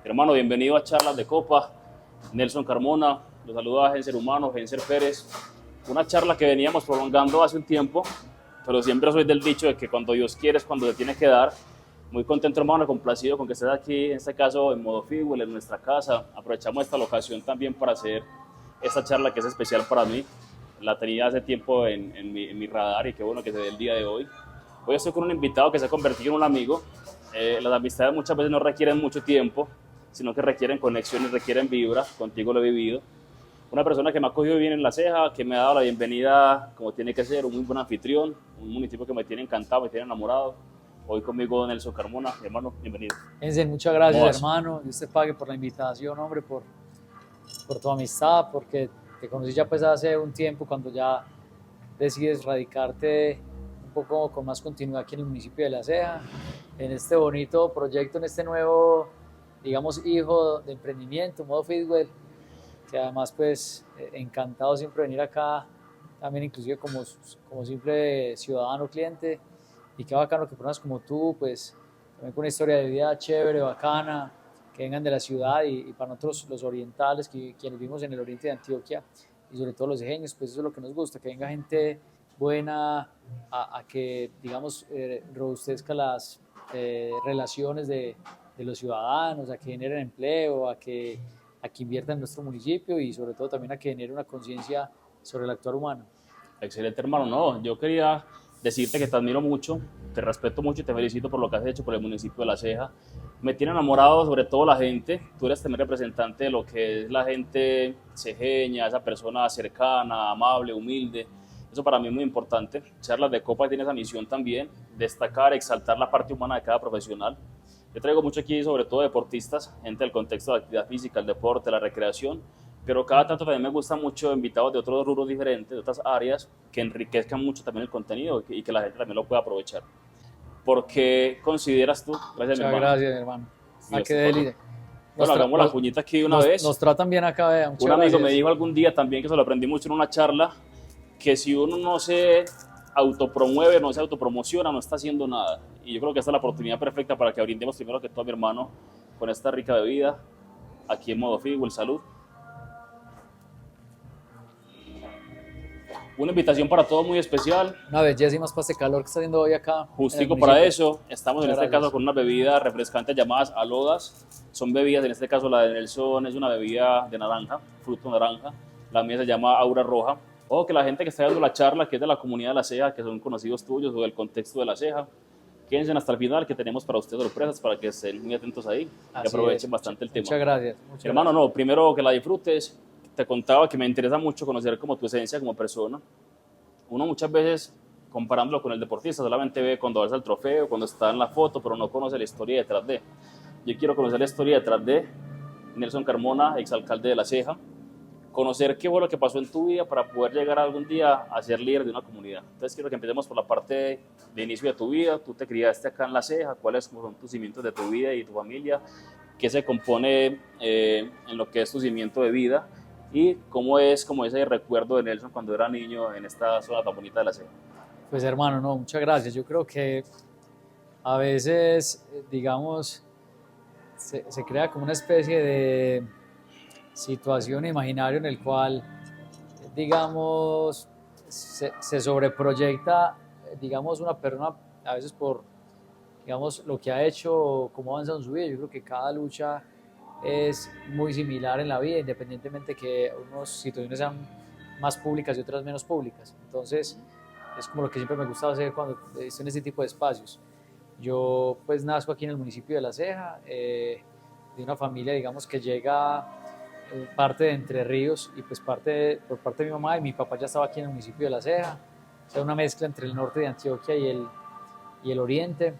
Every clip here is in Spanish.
Hermano, bienvenido a Charlas de Copa. Nelson Carmona, los saluda a Genser Humano, Genser Pérez. Una charla que veníamos prolongando hace un tiempo, pero siempre soy del dicho de que cuando Dios quiere es cuando se tiene que dar. Muy contento, hermano, complacido con que estés aquí, en este caso en modo fútbol, en nuestra casa. Aprovechamos esta ocasión también para hacer esta charla que es especial para mí. La tenía hace tiempo en mi radar y qué bueno que se dé el día de hoy. Hoy estoy con un invitado que se ha convertido en un amigo. Las amistades muchas veces no requieren mucho tiempo, sino que requieren conexiones, requieren vibra. Contigo lo he vivido. Una persona que me ha cogido bien en La Ceja, que me ha dado la bienvenida como tiene que ser, un muy buen anfitrión, un municipio que me tiene encantado, me tiene enamorado. Hoy conmigo Nelson Carmona, hermano, bienvenido. Enzen, muchas gracias, hermano. Dios te pague por la invitación, hombre, por tu amistad, porque te conocí ya pues hace un tiempo cuando ya decides radicarte un poco con más continuidad aquí en el municipio de La Ceja, en este bonito proyecto, en este nuevo, digamos, hijo de emprendimiento, Modo Fitwell, que además pues encantado siempre de venir acá, también inclusive como simple ciudadano cliente, y qué bacano que personas como tú, pues también con una historia de vida chévere, bacana, que vengan de la ciudad y para nosotros los orientales, quienes vivimos en el oriente de Antioquia y sobre todo los ejeños, pues eso es lo que nos gusta, que venga gente buena a que, digamos, robustezca las relaciones de los ciudadanos, a que generen empleo, a que inviertan en nuestro municipio y sobre todo también a que genere una conciencia sobre el actuar humano. Excelente, hermano. No, yo quería decirte que te admiro mucho, te respeto mucho y te felicito por lo que has hecho por el municipio de La Ceja. Me tiene enamorado sobre todo la gente. Tú eres también representante de lo que es la gente cejeña, esa persona cercana, amable, humilde. Eso para mí es muy importante. Charlas de Copa tiene esa misión también, destacar, exaltar la parte humana de cada profesional. Yo traigo mucho aquí sobre todo deportistas, gente del contexto de la actividad física, el deporte, la recreación, pero cada tanto también me gusta mucho invitados de otros rubros diferentes, de otras áreas, que enriquezcan mucho también el contenido y que la gente también lo pueda aprovechar. ¿Por qué consideras tú? Gracias, mi hermano. Gracias, hermano. ¿A qué delicia? Bueno, hagamos la cuñita aquí de una vez. Nos tratan bien acá, vea. Un amigo me dijo algún día también, que se lo aprendí mucho en una charla, que si uno no se autopromueve, no se autopromociona, no está haciendo nada. Y yo creo que esta es la oportunidad perfecta para que brindemos primero que todo a mi hermano con esta rica bebida, aquí en Modo Fitwell. Salud. Una invitación para todos muy especial. Una belleza y más para este calor que está haciendo hoy acá. Justico para eso. Estamos en este caso con unas bebidas refrescantes llamadas alodas. Son bebidas, en este caso la de Nelson es una bebida de naranja, fruto naranja. La mía se llama Aura Roja. Ojo que la gente que está dando la charla, que es de la comunidad de La Ceja, que son conocidos tuyos o del contexto de La Ceja, quédense hasta el final, que tenemos para ustedes sorpresas, para que estén muy atentos ahí y aprovechen bastante el tema. Muchas gracias. Hermano, no, primero que la disfrutes. Te contaba que me interesa mucho conocer como tu esencia como persona. Uno muchas veces, comparándolo con el deportista, solamente ve cuando alza el trofeo, cuando está en la foto, pero no conoce la historia detrás de. Yo quiero conocer la historia detrás de Nelson Carmona, exalcalde de La Ceja, conocer qué fue lo que pasó en tu vida para poder llegar algún día a ser líder de una comunidad. Entonces quiero que empecemos por la parte de inicio de tu vida. Tú te criaste acá en La Ceja, cuáles son tus cimientos de tu vida y tu familia, qué se compone en lo que es tu cimiento de vida y cómo es como ese recuerdo de Nelson cuando era niño en esta zona tan bonita de La Ceja. Pues hermano, no, muchas gracias. Yo creo que a veces, digamos, se crea como una especie de situación imaginaria en el cual, digamos, se sobreproyecta, digamos, una persona a veces por, digamos, lo que ha hecho, cómo avanza en su vida. Yo creo que cada lucha es muy similar en la vida, independientemente que unas situaciones sean más públicas y otras menos públicas. Entonces, es como lo que siempre me gusta hacer cuando estoy en este tipo de espacios. Yo pues nazco aquí en el municipio de La Ceja, de una familia, digamos, que llega parte de Entre Ríos y pues por parte de mi mamá, y mi papá ya estaba aquí en el municipio de La Ceja. O sea, una mezcla entre el norte de Antioquia y el oriente.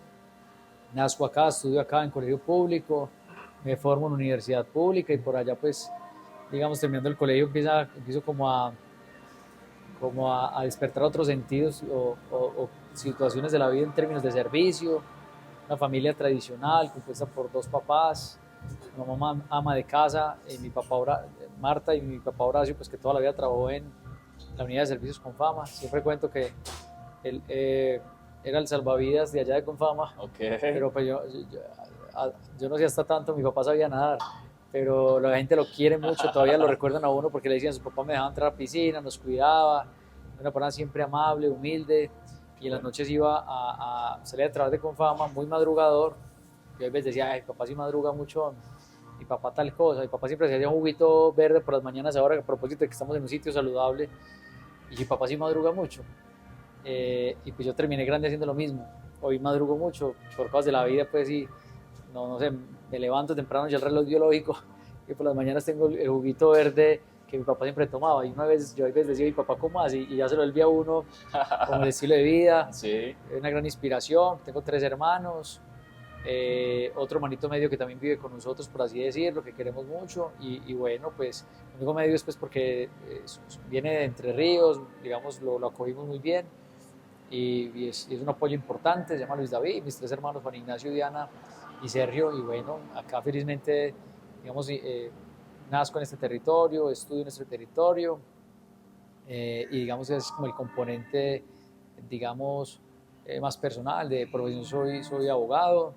Nazco acá, estudio acá en colegio público, me formo en universidad pública y por allá pues, digamos, terminando el colegio empiezo como a despertar otros sentidos o situaciones de la vida en términos de servicio. Una familia tradicional compuesta por dos papás, mi mamá ama de casa, mi papá Marta y mi papá Horacio, pues que toda la vida trabajó en la unidad de servicios Confama. Siempre cuento que él era el salvavidas de allá de Confama, Okay. pero pues yo yo no sé hasta tanto, mi papá sabía nadar, pero la gente lo quiere mucho, todavía lo recuerdan a uno porque le decían, su papá me dejaba entrar a la piscina, nos cuidaba, una persona siempre amable, humilde, y en las noches iba a salir a trabajar de Confama, muy madrugador, y a veces decía, ay, mi papá sí madruga mucho, mi papá tal cosa, mi papá siempre se hacía un juguito verde por las mañanas ahora, a propósito de que estamos en un sitio saludable, y mi papá sí madruga mucho, y pues yo terminé grande haciendo lo mismo, hoy madrugo mucho, por cosas de la vida, pues sí, no sé, me levanto temprano, ya el reloj biológico, y por las mañanas tengo el juguito verde que mi papá siempre tomaba, y una vez, yo a veces decía, mi papá, ¿cómo así? Y ya se lo envía a uno, como el estilo de vida, Sí. es una gran inspiración, tengo 3 hermanos, otro hermanito medio que también vive con nosotros, por así decirlo, que queremos mucho, y bueno, pues, el único medio es pues porque viene de Entre Ríos, digamos, lo acogimos muy bien, y es un apoyo importante, se llama Luis David, mis 3 hermanos, Juan Ignacio, Diana y Sergio, y bueno, acá felizmente, digamos, nazco en este territorio, estudio en este territorio, y digamos es como el componente, digamos, más personal, de profesión soy abogado,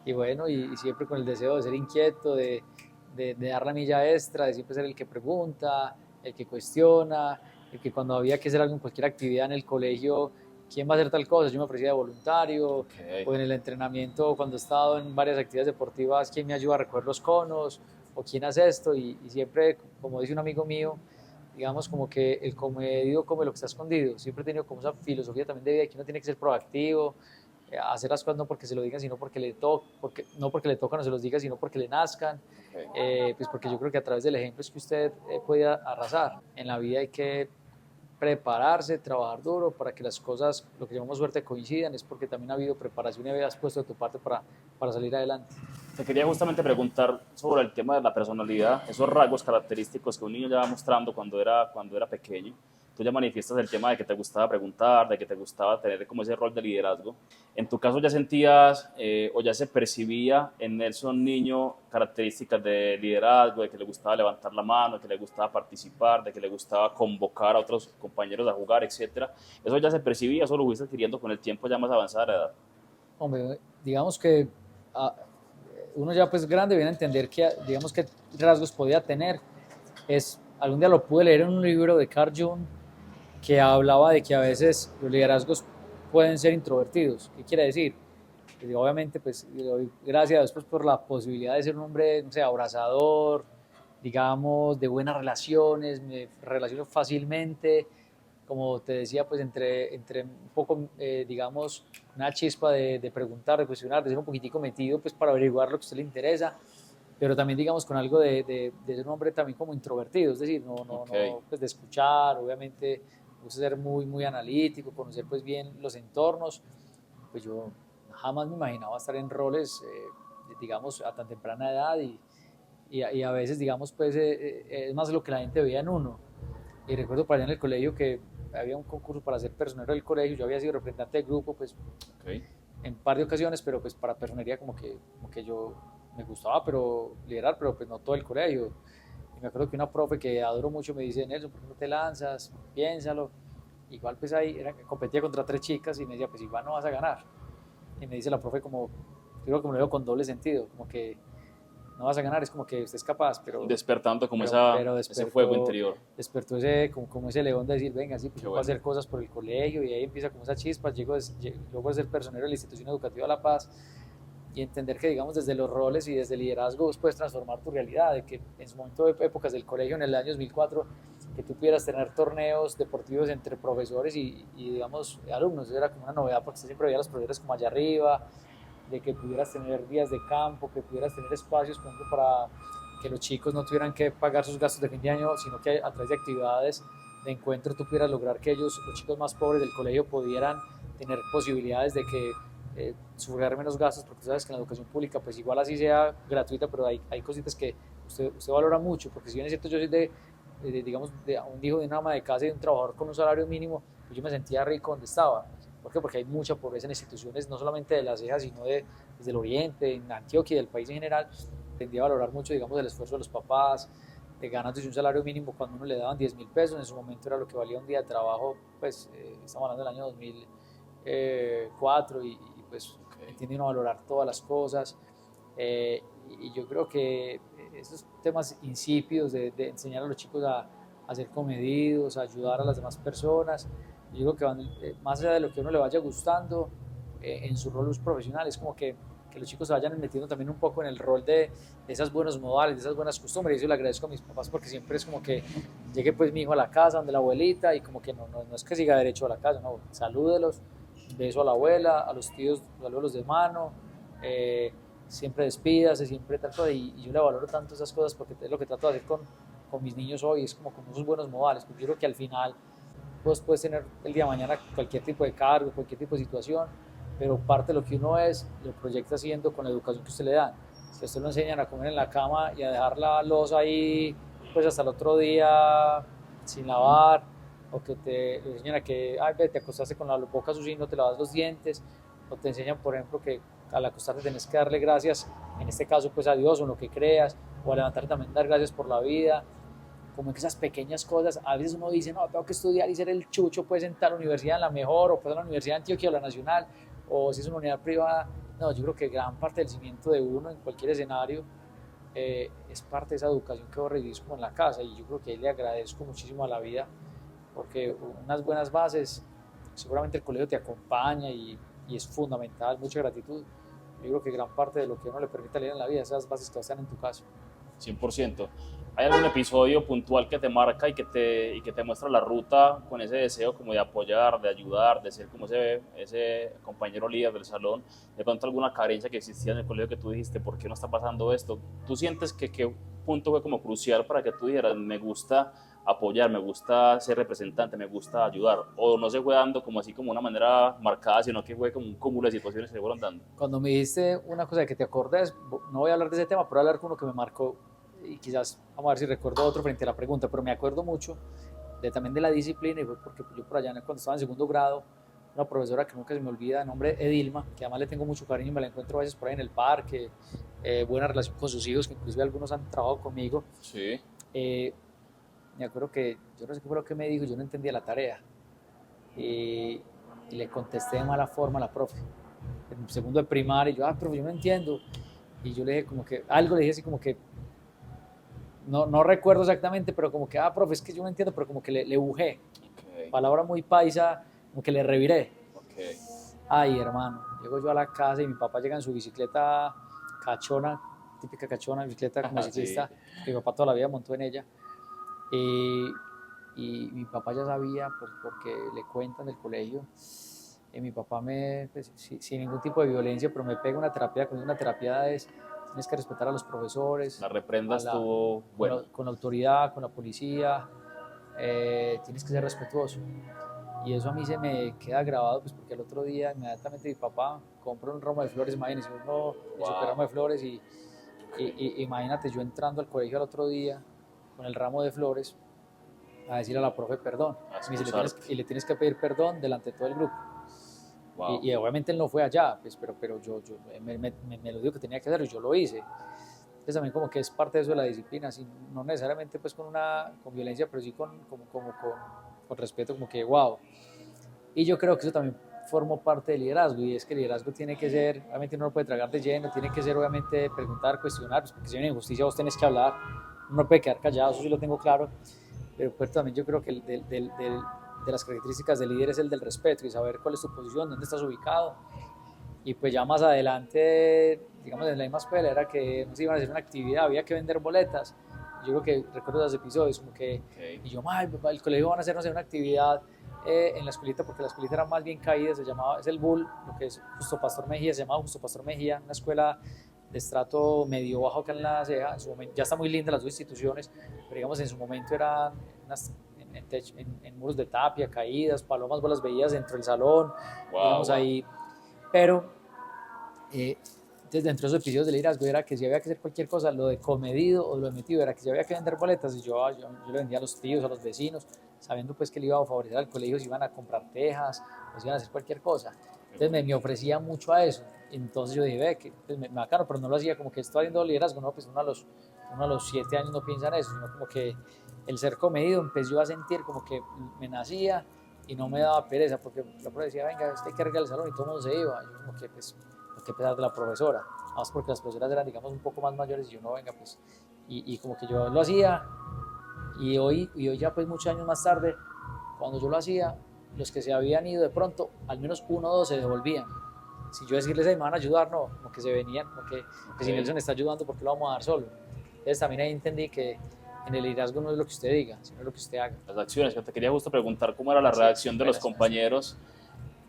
y bueno, y siempre con el deseo de ser inquieto, de dar la milla extra, de siempre ser el que pregunta, el que cuestiona, el que cuando había que hacer algo en cualquier actividad en el colegio, ¿quién va a hacer tal cosa? Yo me ofrecía de voluntario, Okay. o en el entrenamiento, cuando he estado en varias actividades deportivas, ¿quién me ayuda a recoger los conos? ¿O quién hace esto? Y siempre, como dice un amigo mío, digamos como que el comedido come lo que está escondido. Siempre he tenido como esa filosofía también de vida que uno tiene que ser proactivo, hacer las cosas no porque se lo digan, sino porque no porque le tocan o se los diga, sino porque le nazcan. Okay. Pues porque yo creo que a través del ejemplo es que usted puede arrasar. En la vida hay que prepararse, trabajar duro para que las cosas, lo que llamamos suerte, coincidan, es porque también ha habido preparación y habías puesto de tu parte para salir adelante. Te quería justamente preguntar sobre el tema de la personalidad, esos rasgos característicos que un niño ya va mostrando cuando era pequeño. Tú ya manifiestas el tema de que te gustaba preguntar, de que te gustaba tener como ese rol de liderazgo. En tu caso ya sentías o ya se percibía en Nelson niño características de liderazgo, de que le gustaba levantar la mano, de que le gustaba participar, de que le gustaba convocar a otros compañeros a jugar, etcétera. ¿Eso ya se percibía? ¿Eso lo fuiste adquiriendo con el tiempo ya más avanzada de edad? Hombre, digamos que uno ya pues grande viene a entender que, digamos, qué rasgos podía tener. Algún día lo pude leer en un libro de Carl Jung que hablaba de que a veces los liderazgos pueden ser introvertidos. ¿Qué quiere decir? Pues, obviamente, pues, gracias a Dios pues, por la posibilidad de ser un hombre, no sé, abrazador, digamos, de buenas relaciones, me relaciono fácilmente, como te decía, pues entre un poco, digamos, una chispa de preguntar, de cuestionar, de ser un poquitico metido, pues para averiguar lo que a usted le interesa, pero también, digamos, con algo de ser un hombre también como introvertido, es decir, Okay. no, pues de escuchar, obviamente, me gusta ser muy analítico, conocer pues bien los entornos, pues yo jamás me imaginaba estar en roles, digamos, a tan temprana edad y a veces, digamos, pues es más lo que la gente veía en uno. Y recuerdo para allá en el colegio que había un concurso para ser personero del colegio, yo había sido representante del grupo, pues Okay. en un par de ocasiones, pero pues para personería como que yo me gustaba pero liderar, pero pues no todo el colegio. Y me acuerdo que una profe que adoro mucho me dice, Nelson, ¿por qué no te lanzas? Piénsalo. Igual pues ahí competía contra 3 chicas y me decía, pues igual no vas a ganar. Y me dice la profe como, creo que me lo digo con doble sentido, como que no vas a ganar, es como que usted es capaz, Despertando como pero ese fuego interior. despertó como ese león de decir, venga, sí, pues yo puedo hacer cosas por el colegio, y ahí empieza como esa chispa, luego a ser personero de la institución educativa La Paz, y entender que, digamos, desde los roles y desde el liderazgo vos puedes transformar tu realidad, de que en su momento de épocas del colegio, en el año 2004, que tú pudieras tener torneos deportivos entre profesores digamos, alumnos, eso era como una novedad, porque usted siempre veía a los profesores como allá arriba, de que pudieras tener días de campo, que pudieras tener espacios, por ejemplo, para que los chicos no tuvieran que pagar sus gastos de fin de año, sino que a través de actividades de encuentro tú pudieras lograr que ellos, los chicos más pobres del colegio, pudieran tener posibilidades de que sufrir menos gastos, porque tú sabes que en la educación pública, pues igual así sea gratuita, pero hay cositas que usted valora mucho, porque si bien es cierto, yo soy digamos, de un hijo de una ama de casa y de un trabajador con un salario mínimo, pues yo me sentía rico donde estaba. ¿Por qué? Porque hay mucha pobreza en instituciones, no solamente de La Ceja, sino desde el oriente, en Antioquia y del país en general. Tendía a valorar mucho, digamos, el esfuerzo de los papás, de ganándose un salario mínimo cuando uno le daban 10.000 pesos, en su momento era lo que valía un día de trabajo, pues estamos hablando del año 2004 pues entiende uno a valorar todas las cosas. Y yo creo que esos temas insípidos de enseñar a los chicos a ser comedidos, a ayudar a las demás personas, yo creo que van más allá de lo que a uno le vaya gustando en su rol profesional, es como que los chicos se vayan metiendo también un poco en el rol de esas buenos modales, de esas buenas costumbres. Y eso le agradezco a mis papás porque siempre es como que llegue pues mi hijo a la casa donde la abuelita y como que no es que siga derecho a la casa, no, salúdelos, beso a la abuela, a los tíos, saludos de mano, siempre despídase, siempre tal cosa, y yo le valoro tanto esas cosas porque es lo que trato de hacer con mis niños hoy, es como esos buenos modales, porque yo creo que al final vos puedes tener el día de mañana cualquier tipo de cargo, cualquier tipo de situación, pero parte de lo que uno es, lo proyecta haciendo con la educación que usted le da. Si a usted lo enseñan a comer en la cama y a dejar la loza ahí pues hasta el otro día sin lavar, o que te enseñan a que te acostaste con la boca sucia y no te lavas los dientes, o te enseñan, por ejemplo, que al acostarte tenés que darle gracias, en este caso pues a Dios o en lo que creas, o al levantarte también dar gracias por la vida, como que esas pequeñas cosas. A veces uno dice, no, tengo que estudiar y ser el chucho pues en tal universidad, en la mejor, o pues en la Universidad de Antioquia o la Nacional, o si es una unidad privada. No, yo creo que gran parte del cimiento de uno en cualquier escenario es parte de esa educación que vos recibís como en la casa, y yo creo que ahí le agradezco muchísimo a la vida porque unas buenas bases, seguramente el colegio te acompaña y es fundamental, mucha gratitud. Yo creo que gran parte de lo que uno le permite leer en la vida, esas bases que están en tu casa. 100%. ¿Hay algún episodio puntual que te marca y que te muestra la ruta con ese deseo como de apoyar, de ayudar, de ser como ese compañero líder del salón? De pronto alguna carencia que existía en el colegio que tú dijiste, ¿por qué no está pasando esto? ¿Tú sientes que qué punto fue como crucial para que tú dijeras, me gusta apoyar, me gusta ser representante, me gusta ayudar? ¿O no se fue dando como así como una manera marcada, sino que fue como un cúmulo de situaciones que se fueron dando? Cuando me dijiste una cosa de que te acordes, no voy a hablar de ese tema, pero voy a hablar con uno que me marcó, y quizás vamos a ver si recuerdo otro frente a la pregunta, pero me acuerdo mucho también de la disciplina, y fue porque yo por allá cuando estaba en segundo grado, una profesora que nunca se me olvida, de nombre Edilma, que además le tengo mucho cariño, me la encuentro a veces por ahí en el parque, buena relación con sus hijos, que inclusive algunos han trabajado conmigo. Sí. Me acuerdo que yo no sé qué fue lo que me dijo, yo no entendía la tarea, y le contesté de mala forma a la profe, en segundo de primaria, y yo, profe, yo no entiendo, y yo le dije como que, algo le dije así como que, no recuerdo exactamente, pero como que, profe, es que yo no entiendo, pero como que le bujé, Okay. Palabra muy paisa, como que le reviré. Okay. Ay, hermano, llego yo a la casa y mi papá llega en su bicicleta cachona, típica cachona, bicicleta como ciclista, sí. Mi papá toda la vida montó en ella, y mi papá ya sabía, pues porque le cuentan del colegio, y mi papá pues, sin ningún tipo de violencia, pero me pega una terapia, con una terapia tienes que respetar a los profesores. La reprenda estuvo buena. Con la autoridad, con la policía, tienes que ser respetuoso. Y eso a mí se me queda grabado, pues porque el otro día inmediatamente mi papá compró un ramo de flores, imagínense, el super ramo de flores, y imagínate yo entrando al colegio al otro día con el ramo de flores a decir a la profe perdón, y le tienes que pedir perdón delante de todo el grupo. Wow. Y obviamente él no fue allá, pues, pero yo me lo dijo que tenía que hacer y yo lo hice. Entonces también como que es parte de eso de la disciplina, así, no necesariamente pues con violencia, pero sí con respeto, como que wow. Y yo creo que eso también formó parte del liderazgo, y es que el liderazgo tiene que ser, obviamente uno no puede tragar de lleno, tiene que ser obviamente preguntar, cuestionar, pues porque si hay una injusticia vos tenés que hablar, uno no puede quedar callado, eso sí lo tengo claro, pero pues también yo creo que de las características del líder es el del respeto y saber cuál es tu posición, dónde estás ubicado. Y pues ya más adelante, digamos en la misma escuela, era que nos iban a hacer una actividad, había que vender boletas. Yo creo que recuerdo esos episodios, como que, y yo, el colegio van a hacernos una actividad en la escuelita, porque la escuelita era más bien caída, es el Bull, lo que es Justo Pastor Mejía, se llamaba Justo Pastor Mejía, una escuela de estrato medio bajo acá en La Ceja. En su momento, ya está muy linda las dos instituciones, pero digamos en su momento eran en muros de tapia, caídas, palomas, vos las veías dentro del salón, digamos ahí, pero entonces dentro de esos episodios de liderazgo era que si había que hacer cualquier cosa, lo de comedido o lo de metido era que si había que vender boletas, y yo le vendía a los tíos, a los vecinos, sabiendo pues que le iba a favorecer al colegio si iban a comprar tejas o si iban a hacer cualquier cosa. Entonces me ofrecía mucho a eso. Entonces yo dije, que pues, me bacano, pero no lo hacía como que estoy haciendo liderazgo, no, pues uno a los 7 años no piensa en eso, sino como que el ser comedido empecé yo a sentir como que me nacía y no me daba pereza, porque la profe decía, venga, usted hay que arreglar el salón, y todo el mundo se iba. Yo como que pues, que pesar de la profesora. más porque las profesoras eran, digamos, un poco más mayores y yo no, venga, pues, y como que yo lo hacía, y hoy ya pues muchos años más tarde, cuando yo lo hacía, los que se habían ido de pronto, al menos uno o dos se devolvían. Si yo decirles, me van a ayudar, no, como que se venían, como que si Nelson está ayudando, ¿por qué lo vamos a dar solo? Entonces también ahí entendí que en el liderazgo no es lo que usted diga, sino lo que usted haga. Las acciones, yo te quería justo preguntar cómo era la reacción de los compañeros,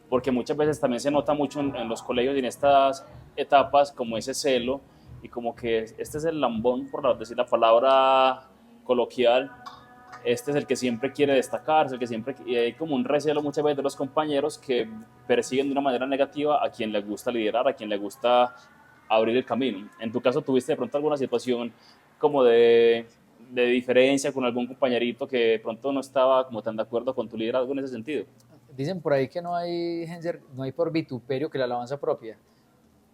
porque muchas veces también se nota mucho en los colegios y en estas etapas como ese celo y como que este es el lambón, por decir la palabra coloquial, este es el que siempre quiere destacarse, el que siempre, y hay como un recelo muchas veces de los compañeros que persiguen de una manera negativa a quien le gusta liderar, a quien le gusta abrir el camino. En tu caso, ¿tuviste de pronto alguna situación como de diferencia con algún compañerito que de pronto no estaba como tan de acuerdo con tu liderazgo en ese sentido? Dicen por ahí que no hay por vituperio que la alabanza propia.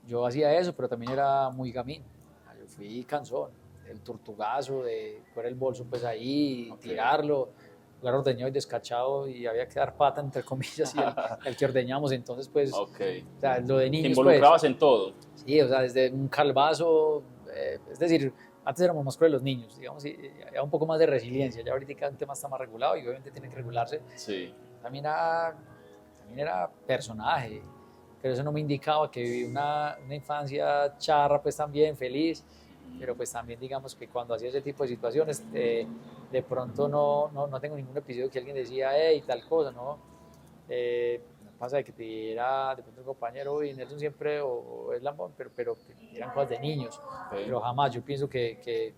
Yo hacía eso, pero también era muy gamín. Yo fui cansón, el tortugazo, de coger el bolso pues ahí, tirarlo, jugar ordeñado y descachado, y había que dar pata entre comillas, y el que ordeñamos, entonces pues, o sea, lo de niños. ¿Te involucrabas en todo? Sí, o sea, desde un calvazo, es decir, antes éramos más crueles los niños, digamos, y había un poco más de resiliencia. Ya ahorita el tema está más regulado y obviamente tiene que regularse. Sí. También era personaje, pero eso no me indicaba que viví una infancia charra, pues también feliz, pero pues también digamos que cuando hacía ese tipo de situaciones, de pronto no tengo ningún episodio que alguien decía, hey, tal cosa, ¿no? Pasa de que te diera de pronto un compañero, y Nelson siempre, o es lambón, pero eran cosas de niños, pero jamás. Yo pienso que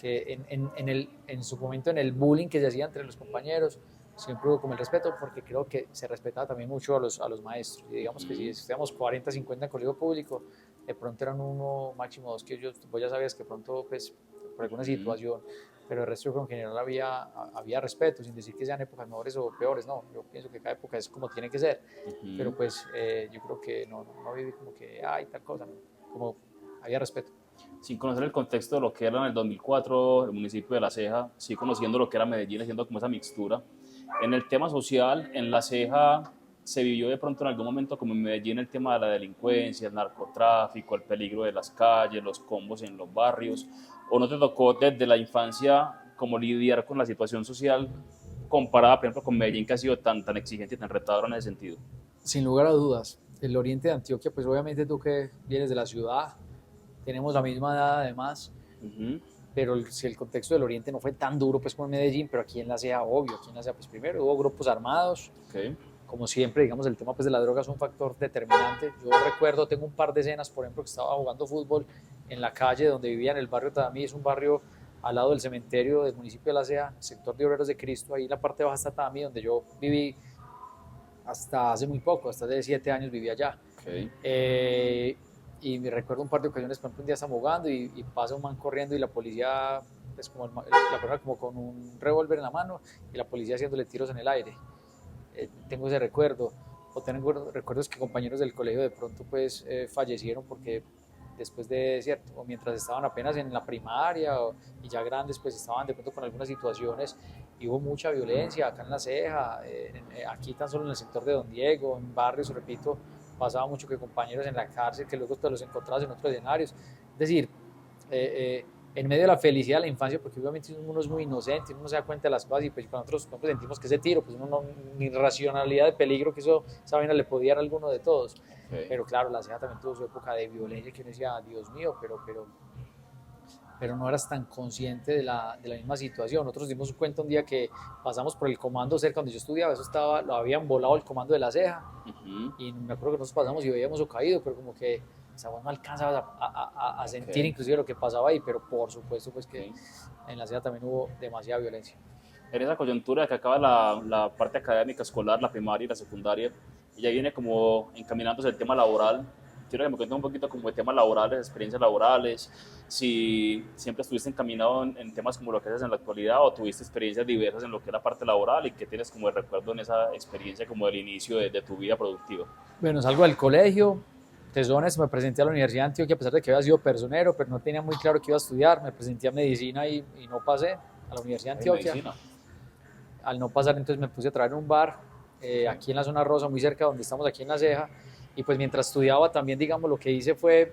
en su momento, en el bullying que se hacía entre los compañeros, siempre hubo como el respeto, porque creo que se respetaba también mucho a los maestros, y digamos que si estábamos 40, 50 en colegio público, de pronto eran uno, máximo dos, que vos ya sabías que pronto, pues, por alguna situación, pero el resto yo creo que en general había respeto, sin decir que sean épocas mejores o peores, no, yo pienso que cada época es como tiene que ser, pero pues yo creo que no viví como que, ay, tal cosa, no, como había respeto. Sin conocer el contexto de lo que era en el 2004 el municipio de La Ceja, sí conociendo lo que era Medellín, haciendo como esa mixtura. En el tema social, en La Ceja, ¿se vivió de pronto en algún momento como en Medellín el tema de la delincuencia, el narcotráfico, el peligro de las calles, los combos en los barrios? ¿O no te tocó desde la infancia como lidiar con la situación social comparada, por ejemplo, con Medellín, que ha sido tan exigente y tan retadora en ese sentido? Sin lugar a dudas. El oriente de Antioquia, pues obviamente tú que vienes de la ciudad, tenemos la misma edad además, pero si el contexto del oriente no fue tan duro pues como en Medellín, pero aquí en La Ceja, obvio, aquí en La Ceja pues primero hubo grupos armados, como siempre, digamos, el tema pues de la droga es un factor determinante. Yo recuerdo, tengo un par de escenas, por ejemplo, que estaba jugando fútbol en la calle donde vivía, en el barrio Tadamí, es un barrio al lado del cementerio del municipio de La Ceja, sector de Obreros de Cristo, ahí en la parte baja está Tadamí, donde yo viví hasta hace muy poco, hasta hace 7 años viví allá. Y me recuerdo un par de ocasiones, por ejemplo, un día estamos jugando y pasa un man corriendo y la policía, pues como la persona como con un revólver en la mano y la policía haciéndole tiros en el aire. Tengo ese recuerdo, o tengo recuerdos que compañeros del colegio de pronto pues fallecieron porque después de, cierto, o mientras estaban apenas en la primaria y ya grandes pues estaban de pronto con algunas situaciones, y hubo mucha violencia acá en La Ceja, aquí tan solo en el sector de Don Diego, en barrios, repito, pasaba mucho que compañeros en la cárcel que luego te los encontrabas en otros escenarios, es decir, en medio de la felicidad de la infancia, porque obviamente uno es muy inocente, uno no se da cuenta de las cosas, y pues cuando nosotros sentimos que ese tiro, pues uno no, ni racionalidad de peligro que esa vaina le podía dar a alguno de todos. Pero claro, La Ceja también tuvo su época de violencia que uno decía, Dios mío, pero no eras tan consciente de la misma situación. Nosotros dimos cuenta un día que pasamos por el comando cerca donde yo estudiaba, lo habían volado el comando de La Ceja, y me acuerdo que nosotros pasamos y veíamos caído, pero como que no alcanzabas a sentir inclusive lo que pasaba ahí, pero por supuesto pues que en La Ceja también hubo demasiada violencia. En esa coyuntura de que acaba la parte académica escolar, la primaria y la secundaria, y ya viene como encaminándose el tema laboral, quiero que me cuentes un poquito como de temas laborales, experiencias laborales, si siempre estuviste encaminado en temas como lo que haces en la actualidad, o tuviste experiencias diversas en lo que es la parte laboral, y qué tienes como de recuerdo en esa experiencia como del inicio de tu vida productiva. Bueno, salgo del colegio, Tesones, me presenté a la Universidad de Antioquia a pesar de que había sido personero, pero no tenía muy claro que iba a estudiar. Me presenté a medicina y no pasé a la Universidad de Antioquia. Al no pasar, entonces me puse a trabajar en un bar aquí en la zona rosa, muy cerca donde estamos aquí en La Ceja, y pues mientras estudiaba también, digamos, lo que hice fue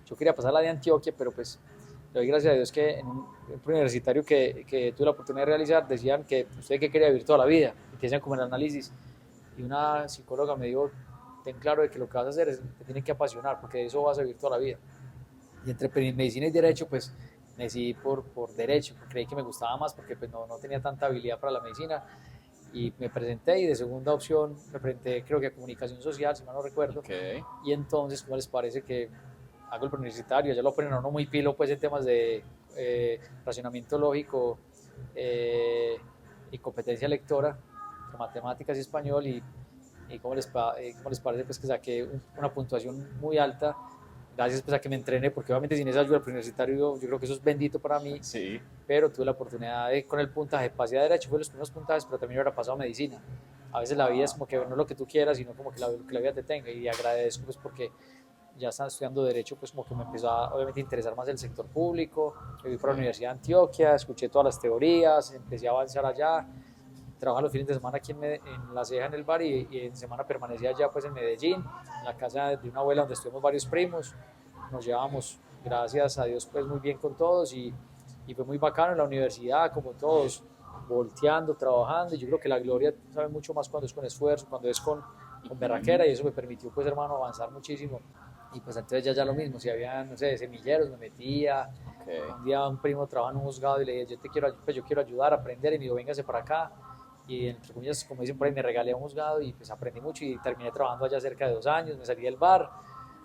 yo quería pasar la de Antioquia, pero pues le doy gracias a Dios que en un universitario que tuve la oportunidad de realizar decían que usted que quería vivir toda la vida, y te hacían como el análisis, y una psicóloga me dijo, ten claro de que lo que vas a hacer es, te tiene que apasionar, porque de eso vas a vivir toda la vida. Y entre medicina y derecho, pues me decidí por derecho, creí que me gustaba más porque pues no tenía tanta habilidad para la medicina, y me presenté, y de segunda opción me presenté creo que a comunicación social, si mal no recuerdo. Okay. Y entonces, ¿cómo les parece que hago el preuniversitario? Ya lo ponen a uno muy pilo pues en temas de racionamiento lógico y competencia lectora, matemáticas y español, y ¿cómo les parece pues que saqué una puntuación muy alta, gracias pues a que me entrené, porque obviamente sin esa ayuda del preuniversitario yo creo que eso es bendito para mí. Sí. Pero tuve la oportunidad de, con el puntaje, pasé a derecho, fue los primeros puntajes, pero también hubiera pasado a medicina. A veces la vida es como que no lo que tú quieras, sino como que la vida te tenga, y agradezco pues porque ya estaba estudiando derecho, pues como que me empezó a obviamente interesar más el sector público. Me fui para la Universidad de Antioquia, escuché todas las teorías, empecé a avanzar allá, trabajaba los fines de semana aquí en La Ceja, en el bar, y en semana permanecía allá pues en Medellín, en la casa de una abuela donde estuvimos varios primos. Nos llevábamos, gracias a Dios, pues muy bien con todos, y fue muy bacano en la universidad, como todos, volteando, trabajando, y yo creo que la gloria sabe mucho más cuando es con esfuerzo, cuando es con berraquera, y eso me permitió, pues hermano, avanzar muchísimo. Y pues entonces ya lo mismo, si había, no sé, semilleros, me metía. Okay. Un día un primo trabajaba en un juzgado y le dije, yo quiero ayudar a aprender, y me dijo, véngase para acá. Y entre comillas, como dicen por ahí, me regalé a un juzgado, y pues aprendí mucho, y terminé trabajando allá cerca de 2 años, me salí del bar.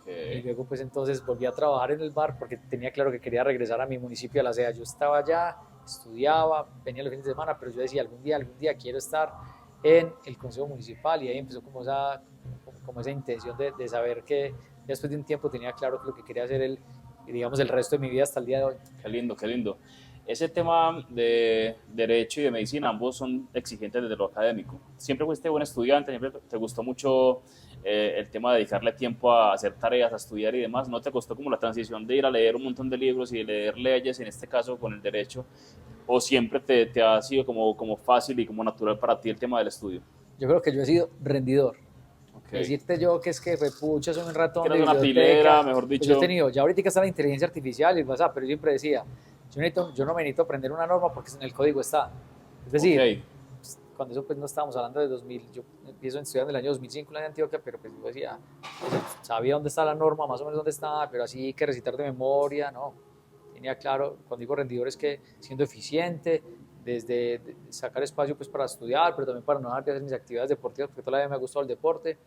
Okay. Y luego pues entonces volví a trabajar en el bar porque tenía claro que quería regresar a mi municipio, a La Ceja. Yo estaba allá, estudiaba, venía los fines de semana, pero yo decía, algún día quiero estar en el consejo municipal, y ahí empezó como esa intención de saber que después de un tiempo tenía claro que lo que quería hacer digamos, el resto de mi vida hasta el día de hoy. Qué lindo, qué lindo. Ese tema de derecho y de medicina, ambos son exigentes desde lo académico. ¿Siempre fuiste buen estudiante? ¿Siempre te gustó mucho el tema de dedicarle tiempo a hacer tareas, a estudiar y demás? ¿No te costó como la transición de ir a leer un montón de libros y de leer leyes, en este caso con el derecho? ¿O siempre te ha sido como fácil y como natural para ti el tema del estudio? Yo creo que yo he sido rendidor. Okay. Decirte yo que es que pucha, soy un ratón de una pilera, mejor dicho. Pues yo he tenido, ya ahorita está la inteligencia artificial y el WhatsApp, pero yo siempre decía, yo no me necesito aprender una norma porque en el código está. Es decir, okay, cuando eso pues no estábamos hablando de 2000, yo empiezo estudiando en el año 2005 en la de Antioquia, pero pues yo decía, sabía dónde está la norma, más o menos dónde estaba, pero así que recitar de memoria, no. Tenía claro, cuando digo rendidor es que siendo eficiente, desde sacar espacio pues para estudiar, pero también para no dejar de hacer mis actividades deportivas, porque toda la vida me ha gustado el deporte,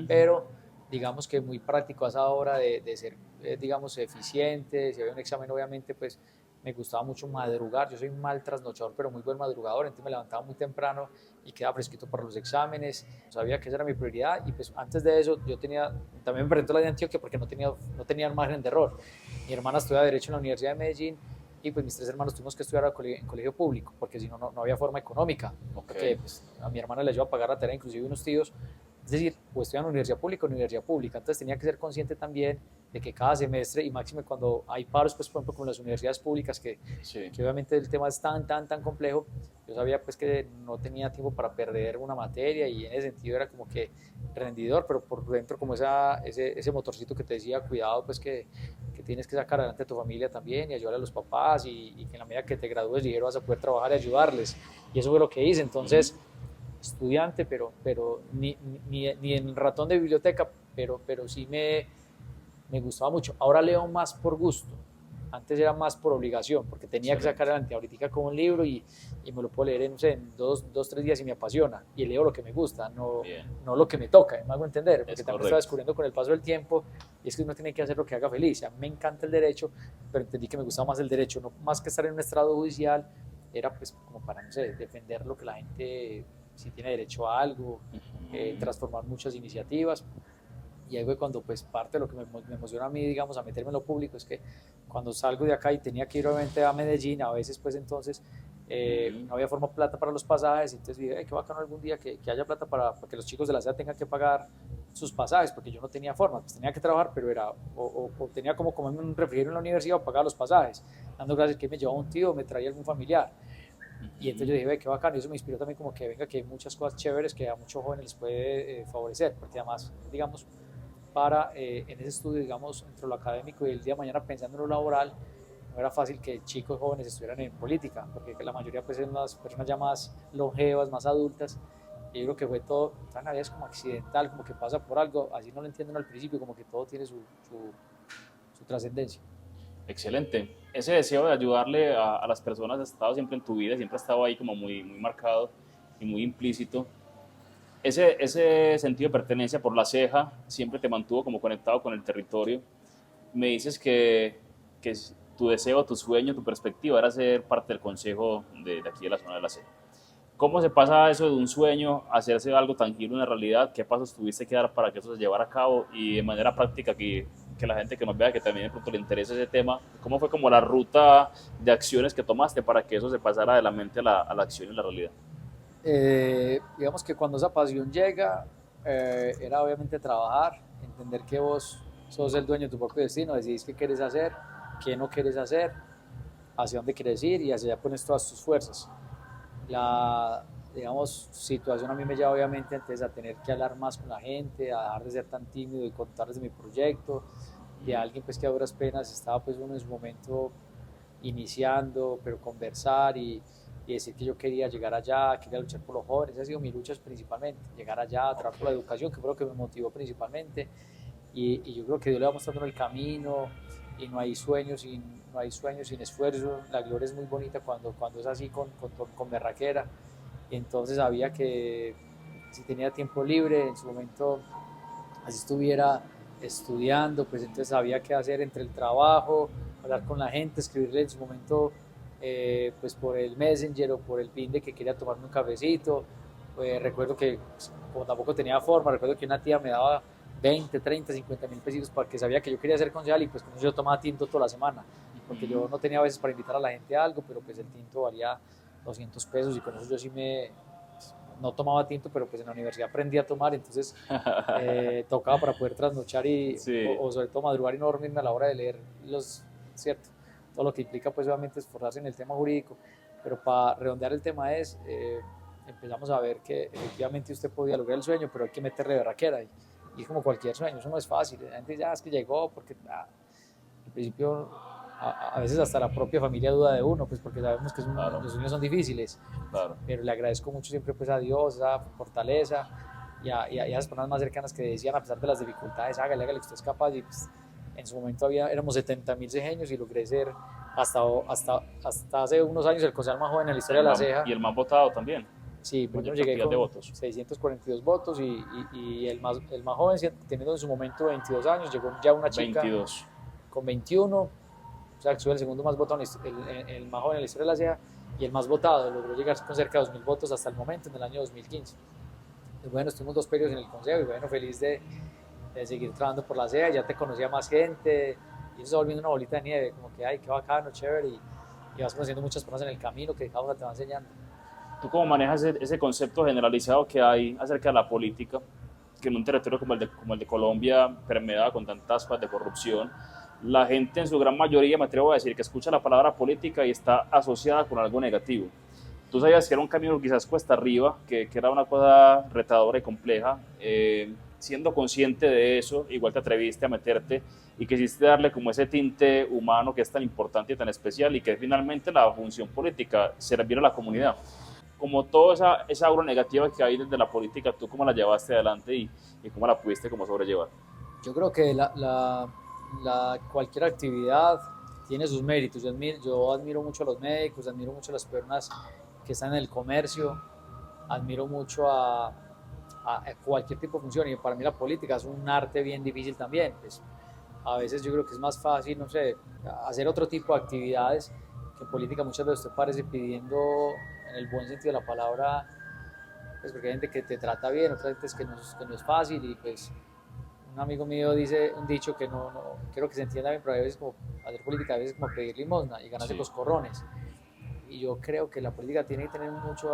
pero digamos que muy práctico a esa hora de ser, digamos, eficiente. Si había un examen, obviamente, pues me gustaba mucho madrugar. Yo soy un mal trasnochador, pero muy buen madrugador, entonces me levantaba muy temprano y quedaba fresquito para los exámenes. Sabía que esa era mi prioridad, y pues antes de eso yo también me presentó la de Antioquia porque no tenía margen de error. Mi hermana estudia Derecho en la Universidad de Medellín, y pues mis 3 hermanos tuvimos que estudiar en colegio público, porque si no había forma económica, porque pues, a mi hermana le ayudó a pagar la tarea, inclusive unos tíos. Es decir, o estudian en universidad pública, entonces tenía que ser consciente también de que cada semestre, y máximo cuando hay paros, pues por ejemplo como las universidades públicas, que obviamente el tema es tan complejo, yo sabía pues que no tenía tiempo para perder una materia, y en ese sentido era como que rendidor, pero por dentro como ese motorcito que te decía, cuidado pues que tienes que sacar adelante a tu familia también, y ayudar a los papás, y que en la medida que te gradúes ligero vas a poder trabajar y ayudarles, y eso fue lo que hice. Entonces estudiante, pero ni en ratón de biblioteca, pero sí me gustaba mucho. Ahora leo más por gusto, antes era más por obligación, porque tenía que sacar adelante. Ahorita como un libro y me lo puedo leer en 2-3 días y me apasiona, y leo lo que me gusta, no lo que me toca, me hago entender, porque también estaba descubriendo con el paso del tiempo, y es que uno tiene que hacer lo que haga feliz. A mí me encanta el derecho, pero entendí que me gustaba más el derecho, no más que estar en un estrado judicial, era pues como para, no sé, defender lo que la gente, si tiene derecho a algo, transformar muchas iniciativas. Y ahí fue cuando pues parte de lo que me emociona a mí, digamos, a meterme en lo público, es que cuando salgo de acá y tenía que ir obviamente a Medellín, a veces pues entonces no había plata para los pasajes, entonces dije, qué bacano algún día que haya plata para que los chicos de la SEA tengan que pagar sus pasajes, porque yo no tenía forma, pues tenía que trabajar, pero era o tenía como comerme un refrigerio en la universidad o pagar los pasajes, dando gracias que me llevaba un tío, me traía algún familiar. Y entonces yo dije, qué bacano, y eso me inspiró también como que hay muchas cosas chéveres que a muchos jóvenes les puede favorecer, porque además, digamos, para en ese estudio, digamos, entre lo académico y el día de mañana pensando en lo laboral, no era fácil que chicos jóvenes estuvieran en política, porque la mayoría pues eran las personas ya más longevas, más adultas, y yo creo que fue todo, tan a veces como accidental, como que pasa por algo, así no lo entienden al principio, como que todo tiene su trascendencia. Excelente. Ese deseo de ayudarle a las personas ha estado siempre en tu vida, siempre ha estado ahí como muy, muy marcado y muy implícito. Ese sentido de pertenencia por la ceja siempre te mantuvo como conectado con el territorio. Me dices que tu deseo, tu sueño, tu perspectiva era ser parte del consejo de aquí de la zona de la ceja. ¿Cómo se pasa eso de un sueño a hacerse algo tangible, una realidad? ¿Qué pasos tuviste que dar para que eso se llevara a cabo? Y de manera práctica, que la gente que nos vea, que también de pronto le interese ese tema, ¿cómo fue como la ruta de acciones que tomaste para que eso se pasara de la mente a la acción y la realidad? Digamos que cuando esa pasión llega, era obviamente trabajar, entender que vos sos el dueño de tu propio destino, decidís qué quieres hacer, qué no quieres hacer, hacia dónde quieres ir y hacia allá pones todas tus fuerzas. La, digamos, situación a mí me lleva obviamente entonces a tener que hablar más con la gente, a dejar de ser tan tímido y contarles de mi proyecto, de alguien pues que a duras penas estaba pues uno en su momento iniciando, pero conversar y decir que yo quería llegar allá, quería luchar por los jóvenes, esa ha sido mi lucha principalmente, llegar allá, trabajar por la educación, que fue lo que me motivó principalmente, y yo creo que Dios le va mostrando el camino, y no hay sueños sin esfuerzo, la gloria es muy bonita cuando es así con berraquera, y entonces sabía que si tenía tiempo libre, en su momento, así estuviera estudiando, pues entonces sabía qué hacer entre el trabajo, hablar con la gente, escribirle en su momento pues por el Messenger o por el pin de que quería tomarme un cafecito. Recuerdo que pues, como tampoco tenía forma, recuerdo que una tía me daba 20, 30, 50 mil pesitos porque sabía que yo quería ser concejal y pues con eso yo tomaba tinto toda la semana, porque yo no tenía a veces para invitar a la gente a algo, pero pues el tinto valía 200 pesos y con eso yo sí no tomaba tinto, pero pues en la universidad aprendí a tomar, entonces tocaba para poder trasnochar Sí. o sobre todo madrugar y no dormirme a la hora de leer ¿cierto? Todo lo que implica pues obviamente esforzarse en el tema jurídico, pero para redondear el tema empezamos a ver que efectivamente usted podía lograr el sueño, pero hay que meterle berraquera y es como cualquier sueño, eso no es fácil, la gente ya es que llegó porque al principio a veces hasta la propia familia duda de uno, pues porque sabemos que Claro, los sueños son difíciles, claro. pero le agradezco mucho siempre pues a Dios, esa fortaleza y a esas personas más cercanas que decían a pesar de las dificultades, hágale, hágale, usted es capaz y pues, en su momento éramos 70.000 cejeños y logré ser hasta hace unos años el concejal más joven en la historia de la ceja. Y el más votado también. Sí, primero llegué con 642 votos y el más joven, teniendo en su momento 22 años, llegó ya una chica 22. con 21, o sea, que soy el segundo más votado, el más joven en la historia de la CEA y el más votado, logró llegar con cerca de 2.000 votos hasta el momento, en el año 2015. Y bueno, estuvimos 2 periodos en el consejo y bueno, feliz de seguir trabajando por la CEA, ya te conocía más gente y eso se va volviendo una bolita de nieve, como que, ay, qué bacano, chévere, y vas conociendo muchas personas en el camino que cada una te va enseñando. ¿Tú cómo manejas ese concepto generalizado que hay acerca de la política, que en un territorio como el de Colombia, permeado con tantas cosas de corrupción, la gente en su gran mayoría, me atrevo a decir, que escucha la palabra política y está asociada con algo negativo? Tú sabías que era un camino quizás cuesta arriba, que era una cosa retadora y compleja. Siendo consciente de eso, igual te atreviste a meterte y quisiste darle como ese tinte humano que es tan importante y tan especial y que es finalmente la función política, servir a la comunidad. Como toda esa aura negativa que hay desde la política, ¿tú cómo la llevaste adelante y cómo la pudiste como sobrellevar? Yo creo que cualquier actividad tiene sus méritos. Yo admiro mucho a los médicos, admiro mucho a las personas que están en el comercio, admiro mucho a cualquier tipo de función y para mí la política es un arte bien difícil también. Pues, a veces yo creo que es más fácil, no sé, hacer otro tipo de actividades que en política muchas veces te parece pidiendo en el buen sentido de la palabra, pues porque hay gente que te trata bien, otra gente es que no es fácil y pues un amigo mío dice un dicho que no quiero que se entienda bien, pero a veces como hacer política a veces como pedir limosna y ganarse los corrones. Y yo creo que la política tiene que tener mucha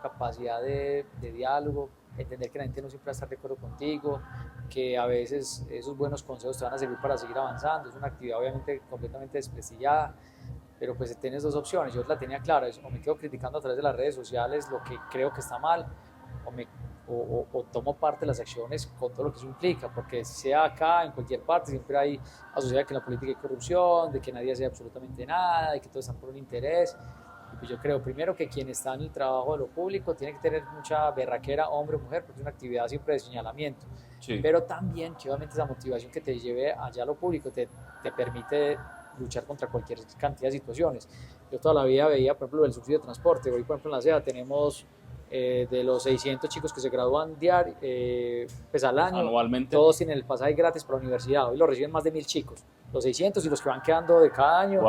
capacidad de diálogo, entender que la gente no siempre va a estar de acuerdo contigo, que a veces esos buenos consejos te van a servir para seguir avanzando. Es una actividad obviamente completamente desprestigiada, pero pues tienes dos opciones. Yo la tenía clara, o me quedo criticando a través de las redes sociales lo que creo que está mal, o tomo parte de las acciones con todo lo que eso implica, porque sea acá, en cualquier parte, siempre hay asociada que en la política hay corrupción, de que nadie hace absolutamente nada, de que todos están por un interés. Y pues yo creo, primero, que quien está en el trabajo de lo público tiene que tener mucha berraquera, hombre o mujer, porque es una actividad siempre de señalamiento. Sí. Pero también que obviamente esa motivación que te lleve allá a lo público te permite luchar contra cualquier cantidad de situaciones. Yo toda la vida veía, por ejemplo, el subsidio de transporte. Hoy, por ejemplo, en la SEA tenemos de los 600 chicos que se gradúan pues al año, anualmente, todos tienen el pasaje gratis para la universidad. Hoy lo reciben más de 1000 chicos, los 600 y los que van quedando de cada año.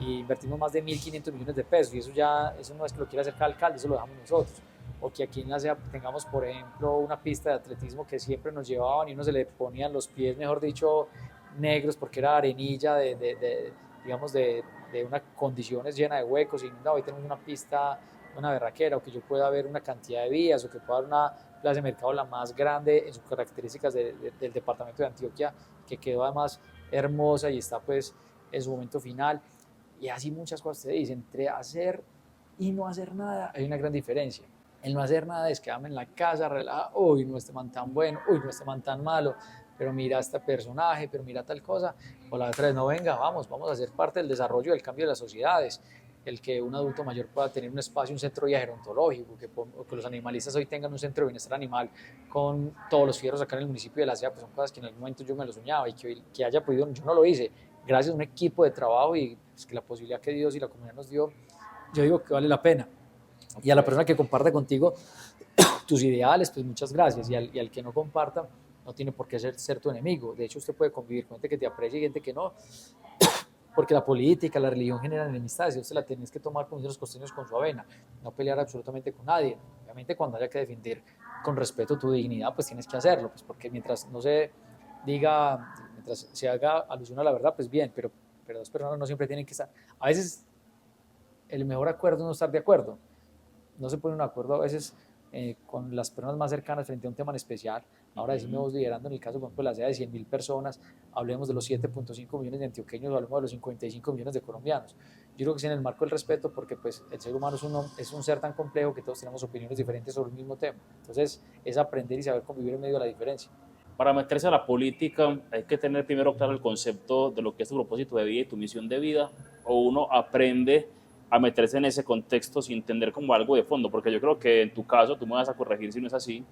Y invertimos más de 1500 millones de pesos, y eso no es que lo quiera hacer cada alcalde, eso lo dejamos nosotros. O que aquí en la SEA tengamos, por ejemplo, una pista de atletismo que siempre nos llevaban y uno se le ponían los pies, mejor dicho, negros, porque era arenilla digamos, de unas condiciones llenas de huecos, y no, hoy tenemos una pista, una berraquera, o que yo pueda ver una cantidad de vías, o que pueda haber una plaza de mercado la más grande en sus características del departamento de Antioquia, que quedó además hermosa y está pues en su momento final. Y así muchas cosas te dicen. Entre hacer y no hacer nada hay una gran diferencia. El no hacer nada es quedarme en la casa, relajado, uy, no este man tan bueno, uy, no este man tan malo, pero mira este personaje, pero mira tal cosa. O la otra es, no, venga, vamos a hacer parte del desarrollo, del cambio de las sociedades. El que un adulto mayor pueda tener un espacio, un centro de vida gerontológico, que los animalistas hoy tengan un centro de bienestar animal con todos los fierros acá en el municipio de La SEA, pues son cosas que en algún momento yo me lo soñaba, y que haya podido, yo no lo hice, gracias a un equipo de trabajo y pues, que la posibilidad que Dios y la comunidad nos dio, yo digo que vale la pena. Y a la persona que comparte contigo tus ideales, pues muchas gracias, y al que no comparta, no tiene por qué ser tu enemigo. De hecho, usted puede convivir con gente que te aprecia y gente que no, porque la política, la religión generan enemistades, y usted la tenés que tomar, como dicen los costeños, con su avena, no pelear absolutamente con nadie. Obviamente, cuando haya que defender con respeto tu dignidad, pues tienes que hacerlo, pues porque mientras no se diga, mientras se haga alusión a la verdad, pues bien, pero dos personas no siempre tienen que estar. A veces el mejor acuerdo es no estar de acuerdo. No se pone un acuerdo a veces con las personas más cercanas frente a un tema en especial. Ahora decimos liderando, en el caso, por ejemplo, de la SEA de 100.000 personas, hablemos de los 7.5 millones de antioqueños, o hablemos de los 55 millones de colombianos. Yo creo que es en el marco del respeto, porque pues el ser humano es un ser tan complejo que todos tenemos opiniones diferentes sobre el mismo tema. Entonces es aprender y saber convivir en medio de la diferencia. Para meterse a la política hay que tener primero claro el concepto de lo que es tu propósito de vida y tu misión de vida, o uno aprende a meterse en ese contexto sin entender como algo de fondo, porque yo creo que en tu caso, tú me vas a corregir si no es así,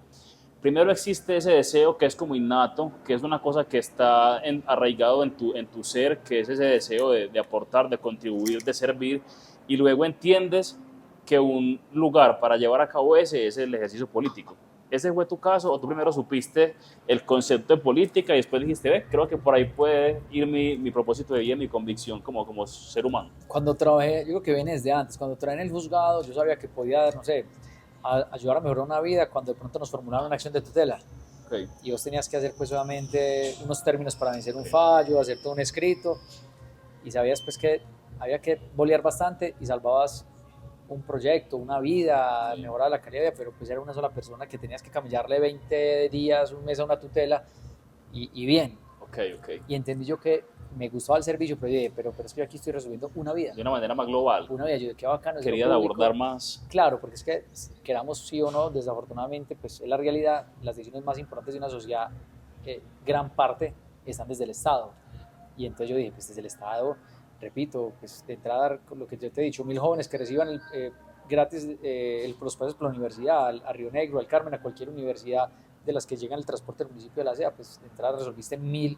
primero existe ese deseo que es como innato, que es una cosa que está arraigado en tu ser, que es ese deseo de aportar, de contribuir, de servir, y luego entiendes que un lugar para llevar a cabo ese es el ejercicio político. ¿Ese fue tu caso, o tú primero supiste el concepto de política y después dijiste, creo que por ahí puede ir mi propósito de vida, mi convicción como ser humano? Cuando trabajé, yo creo que viene desde antes, cuando trabajé en el juzgado, yo sabía que podía, no sé, ayudar a mejorar una vida cuando de pronto nos formularon una acción de tutela. Okay. Y vos tenías que hacer, pues, obviamente, unos términos para vencer un fallo, hacer todo un escrito, y sabías, pues, que había que bolear bastante y salvabas un proyecto, una vida, mejorar la calidad de vida, pero pues era una sola persona que tenías que camellarle 20 días, un mes a una tutela, y bien. Okay. Y entendí yo que me gustaba el servicio, pero dije, pero es que yo aquí estoy resolviendo una vida. De una manera más global. Una vida, yo dije, qué bacano. Quería abordar más. Claro, porque es que, queramos sí o no, desafortunadamente, pues es la realidad, las decisiones más importantes de una sociedad, gran parte están desde el Estado. Y entonces yo dije, pues desde el Estado, repito, pues de entrada, lo que yo te he dicho, 1000 jóvenes que reciban gratis los pases por la universidad, a Río Negro, al Carmen, a cualquier universidad de las que llegan el transporte del municipio de la SEA, pues de entrada resolviste mil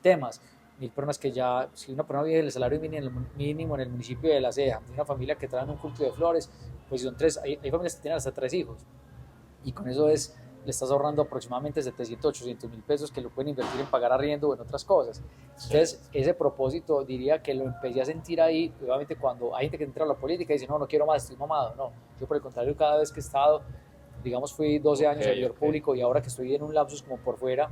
temas. 1000 personas que ya, si una persona vive el salario mínimo en el municipio de la SEA, de una familia que trae un culto de flores, pues son 3, hay familias que tienen hasta 3 hijos, y con eso le estás ahorrando aproximadamente 700, 800 mil pesos que lo pueden invertir en pagar arriendo o en otras cosas. Entonces, ese propósito diría que lo empecé a sentir ahí, obviamente cuando hay gente que entra a la política y dice, no quiero más, estoy mamado. No, yo por el contrario, cada vez que he estado, digamos, fui 12 años servidor público, y ahora que estoy en un lapsus como por fuera,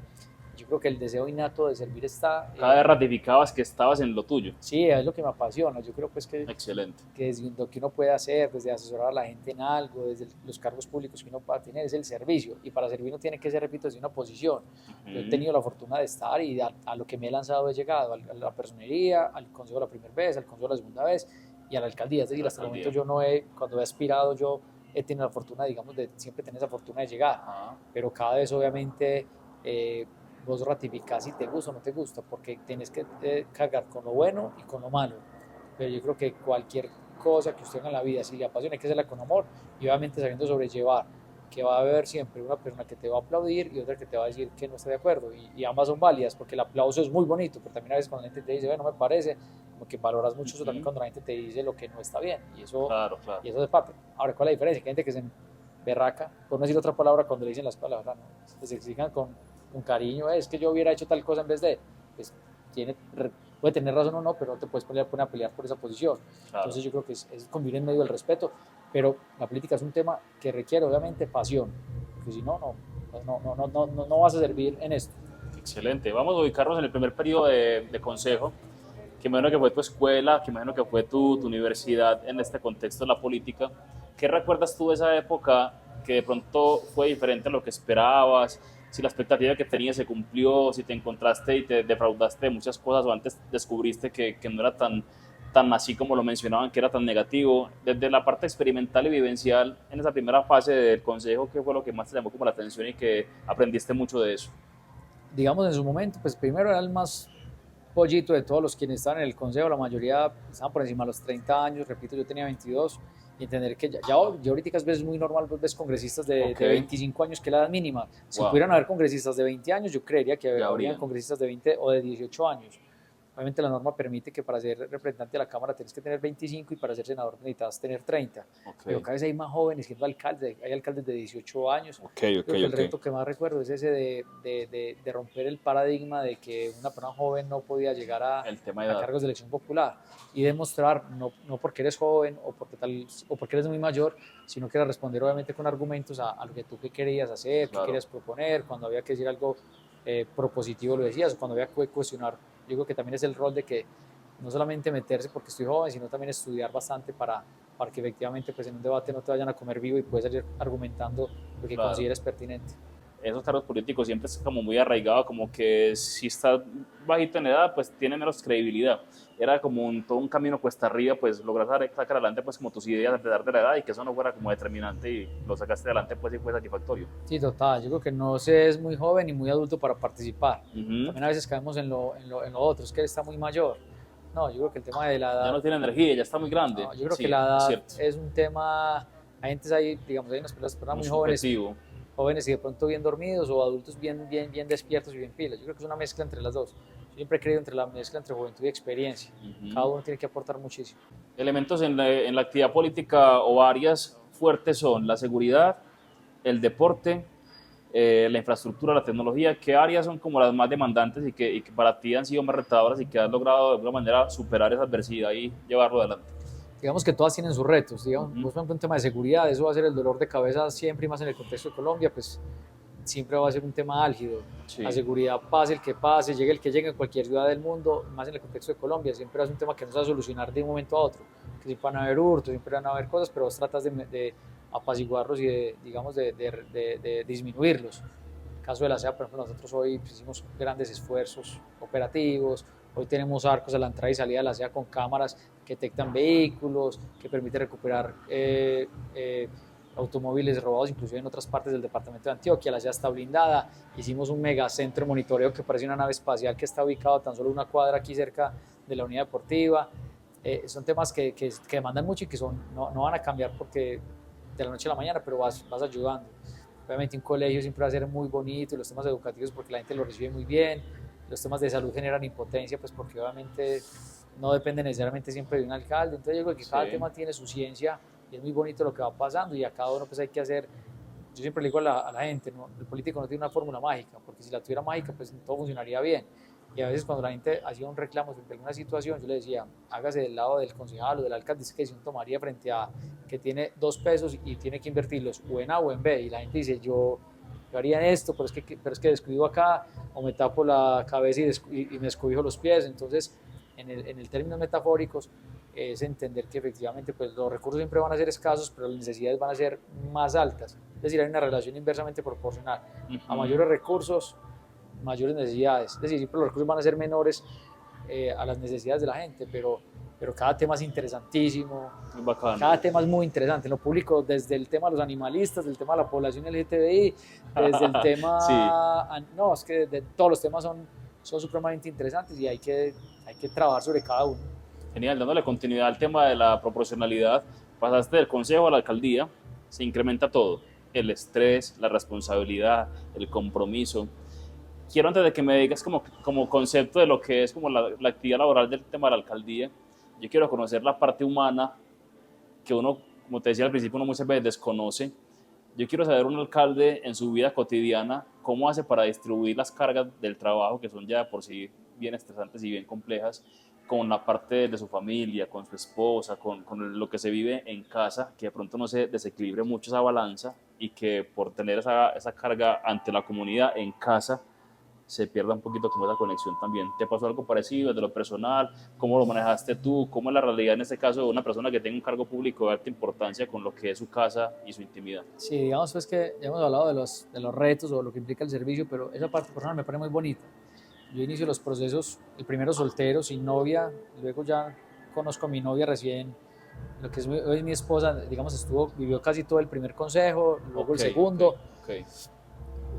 yo creo que el deseo innato de servir está... Cada vez ratificabas que estabas en lo tuyo. Sí, es lo que me apasiona. Yo creo pues que... Excelente. Que desde lo que uno puede hacer, desde asesorar a la gente en algo, desde los cargos públicos que uno pueda tener, es el servicio. Y para servir no tiene que ser, repito, desde una posición. Yo he tenido la fortuna de estar, y a lo que me he lanzado he llegado, a la personería, al consejo la primera vez, al consejo la segunda vez, y a la alcaldía. Es decir, hasta el momento yo no he, cuando he aspirado yo he tenido la fortuna, digamos, de siempre tener esa fortuna de llegar, pero cada vez obviamente vos ratificás si te gusta o no te gusta, porque tienes que cargar con lo bueno y con lo malo, pero yo creo que cualquier cosa que usted haga en la vida, si le apasiona, hay que hacerla con amor y obviamente sabiendo sobrellevar que va a haber siempre una persona que te va a aplaudir y otra que te va a decir que no está de acuerdo, y ambas son válidas, porque el aplauso es muy bonito, pero también a veces cuando la gente te dice, no me parece, como que valoras mucho eso también cuando la gente te dice lo que no está bien, y eso, claro. Y eso es parte. Ahora, ¿cuál es la diferencia? Que hay gente que se berraca, por no decir otra palabra, cuando le dicen las palabras, ¿no? Se exijan con cariño, es que yo hubiera hecho tal cosa en vez de, pues puede tener razón o no, pero no te puedes poner a pelear por esa posición. Claro. Entonces yo creo que es convivir en medio del respeto, pero la política es un tema que requiere obviamente pasión, porque si no, no vas a servir en esto. Excelente. Vamos a ubicarnos en el primer periodo de consejo, que me imagino que fue tu escuela, que me imagino que fue tu universidad en este contexto de la política. ¿Qué recuerdas tú de esa época que de pronto fue diferente a lo que esperabas? Si la expectativa que tenías se cumplió, si te encontraste y te defraudaste de muchas cosas o antes descubriste que no era tan así como lo mencionaban, que era tan negativo. Desde la parte experimental y vivencial, en esa primera fase del consejo, ¿qué fue lo que más te llamó como la atención y que aprendiste mucho de eso? Digamos, en su momento, pues primero era el más pollito de todos los quienes estaban en el consejo, la mayoría estaban por encima de los 30 años, repito, yo tenía 22, y entender que ya ahorita es muy normal, ves congresistas de 25 años, que es la edad mínima. Si pudieran haber congresistas de 20 años, yo creería que habrían congresistas de 20 o de 18 años. Obviamente la norma permite que para ser representante de la Cámara tienes que tener 25 y para ser senador necesitas tener 30. Pero cada vez hay más jóvenes siendo alcaldes, hay alcaldes de 18 años. El reto que más recuerdo es ese de romper el paradigma de que una persona joven no podía llegar a cargos de elección popular y demostrar, no porque eres joven o porque eres muy mayor, sino que era responder obviamente con argumentos a lo que tú querías hacer, qué querías proponer, cuando había que decir algo propositivo lo decías, cuando había que cuestionar. Yo creo que también es el rol de que no solamente meterse porque estoy joven, sino también estudiar bastante para que efectivamente pues en un debate no te vayan a comer vivo y puedes salir argumentando lo que consideres pertinente. Esos cargos políticos siempre es como muy arraigado, como que si estás bajito en edad, pues tiene menos credibilidad. Era como todo un camino cuesta arriba, pues lograr sacar adelante pues como tus ideas a pesar de la edad y que eso no fuera como determinante y lo sacaste adelante pues y fue satisfactorio. Sí, total. Yo creo que no se es muy joven y muy adulto para participar. También a veces caemos en lo otro, es que él está muy mayor. No, yo creo que el tema de la edad... Ya no tiene energía, ya está muy grande. No, yo creo que la edad es un tema... Hay unas personas muy jóvenes y de pronto bien dormidos o adultos bien despiertos y bien pilas. Yo creo que es una mezcla entre las dos. Yo siempre he creído entre la mezcla entre juventud y experiencia. Cada uno tiene que aportar muchísimo. Elementos en la actividad política o áreas fuertes son la seguridad, el deporte, la infraestructura, la tecnología. ¿Qué áreas son como las más demandantes y que para ti han sido más retadoras y que has logrado de alguna manera superar esa adversidad y llevarlo adelante? Digamos que todas tienen sus retos, digamos, por ejemplo, un tema de seguridad, eso va a ser el dolor de cabeza siempre y más en el contexto de Colombia, pues siempre va a ser un tema álgido. Sí. La seguridad, pase el que pase, llegue el que llegue en cualquier ciudad del mundo, más en el contexto de Colombia, siempre es un tema que no se va a solucionar de un momento a otro, que siempre van a haber hurtos, siempre van a haber cosas, pero vos tratas de apaciguarlos y de disminuirlos. En el caso de la SEA, por ejemplo, nosotros hoy hicimos grandes esfuerzos operativos. Hoy tenemos arcos a la entrada y salida de la SEA con cámaras que detectan vehículos, que permite recuperar automóviles robados, inclusive en otras partes del departamento de Antioquia. La SEA está blindada. Hicimos un megacentro de monitoreo que parece una nave espacial que está ubicado a tan solo una cuadra aquí cerca de la unidad deportiva. Son temas que demandan mucho y que no van a cambiar porque de la noche a la mañana, pero vas ayudando. Obviamente un colegio siempre va a ser muy bonito, y los temas educativos porque la gente lo recibe muy bien. Los temas de salud generan impotencia, pues porque obviamente no depende necesariamente siempre de un alcalde. Entonces yo creo que cada tema tiene su ciencia y es muy bonito lo que va pasando y a cada uno pues hay que hacer. Yo siempre le digo a la gente, ¿no? El político no tiene una fórmula mágica, porque si la tuviera mágica pues todo funcionaría bien. Y a veces cuando la gente hacía un reclamo sobre alguna situación, yo le decía, hágase del lado del concejal o del alcalde, es que decisión tomaría frente a que tiene 2 pesos y tiene que invertirlos o en A o en B. Y la gente dice, yo haría esto, pero es que descuido acá, o me tapo la cabeza y me descobijo los pies. Entonces, en el términos metafóricos, es entender que efectivamente pues, los recursos siempre van a ser escasos, pero las necesidades van a ser más altas. Es decir, hay una relación inversamente proporcional. A mayores recursos, mayores necesidades. Es decir, siempre los recursos van a ser menores a las necesidades de la gente, pero pero cada tema es interesantísimo, Muy bacano. cada tema es muy interesante, en lo público, desde el tema de los animalistas, del tema de la población LGTBI, desde el tema, Sí. no, es que todos los temas son supremamente interesantes y hay que trabajar sobre cada uno. Genial, dándole continuidad al tema de la proporcionalidad, pasaste del consejo a la alcaldía, se incrementa todo, el estrés, la responsabilidad, el compromiso. Quiero antes de que me digas como concepto de lo que es como la actividad laboral del tema de la alcaldía, yo quiero conocer la parte humana que uno, como te decía al principio, uno muchas veces desconoce. Yo quiero saber un alcalde en su vida cotidiana, cómo hace para distribuir las cargas del trabajo, que son ya de por sí bien estresantes y bien complejas, con la parte de su familia, con su esposa, con lo que se vive en casa, que de pronto no se desequilibre mucho esa balanza y que por tener esa carga ante la comunidad en casa, se pierda un poquito como esa conexión también. ¿Te pasó algo parecido desde lo personal? ¿Cómo lo manejaste tú? ¿Cómo es la realidad en este caso de una persona que tenga un cargo público de alta importancia con lo que es su casa y su intimidad? Sí, digamos pues que ya hemos hablado de los retos o lo que implica el servicio, pero esa parte personal me parece muy bonita. Yo inicio los procesos, el primero soltero, sin novia, luego ya conozco a mi novia recién, lo que es hoy mi esposa, digamos, vivió casi todo el primer consejo, luego el segundo, Okay.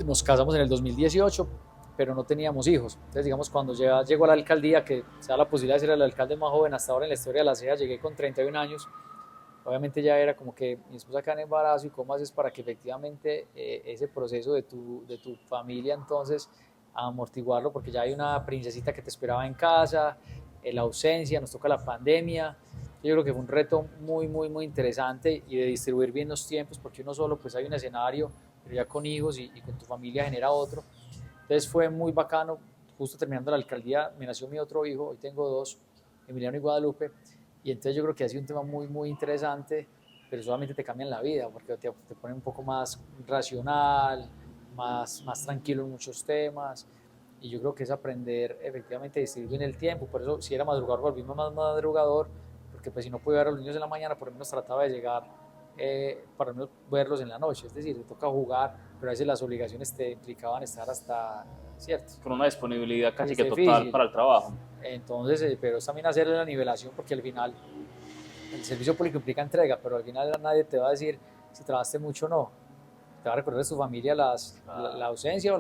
nos casamos en el 2018, pero no teníamos hijos. Entonces, digamos, cuando llegó a la alcaldía, que se da la posibilidad de ser el alcalde más joven hasta ahora en la historia de la CEA, llegué con 31 años, obviamente ya era como que mi esposa acá en embarazo y cómo haces para que efectivamente ese proceso de tu familia entonces amortiguarlo, porque ya hay una princesita que te esperaba en casa, la ausencia, nos toca la pandemia. Yo creo que fue un reto muy, muy, muy interesante y de distribuir bien los tiempos, porque uno solo pues hay un escenario, pero ya con hijos y con tu familia genera otro. Entonces fue muy bacano, justo terminando la alcaldía me nació mi otro hijo, hoy tengo dos, Emiliano y Guadalupe, y entonces yo creo que ha sido un tema muy, muy interesante, pero solamente te cambian la vida, porque te pone un poco más racional, más tranquilo en muchos temas, y yo creo que es aprender efectivamente a distribuir bien el tiempo. Por eso si era madrugador volví más madrugador, porque pues si no podía ver a los niños en la mañana, por lo menos trataba de llegar para no verlos en la noche, es decir, te toca jugar, pero a veces las obligaciones te implicaban estar hasta, ¿cierto? Con una disponibilidad casi Es que total difícil. para el trabajo. Entonces, pero es también hacer la nivelación, porque al final el servicio público implica entrega, pero al final nadie te va a decir si trabajaste mucho o no. Te va a recordar de tu familia la ausencia o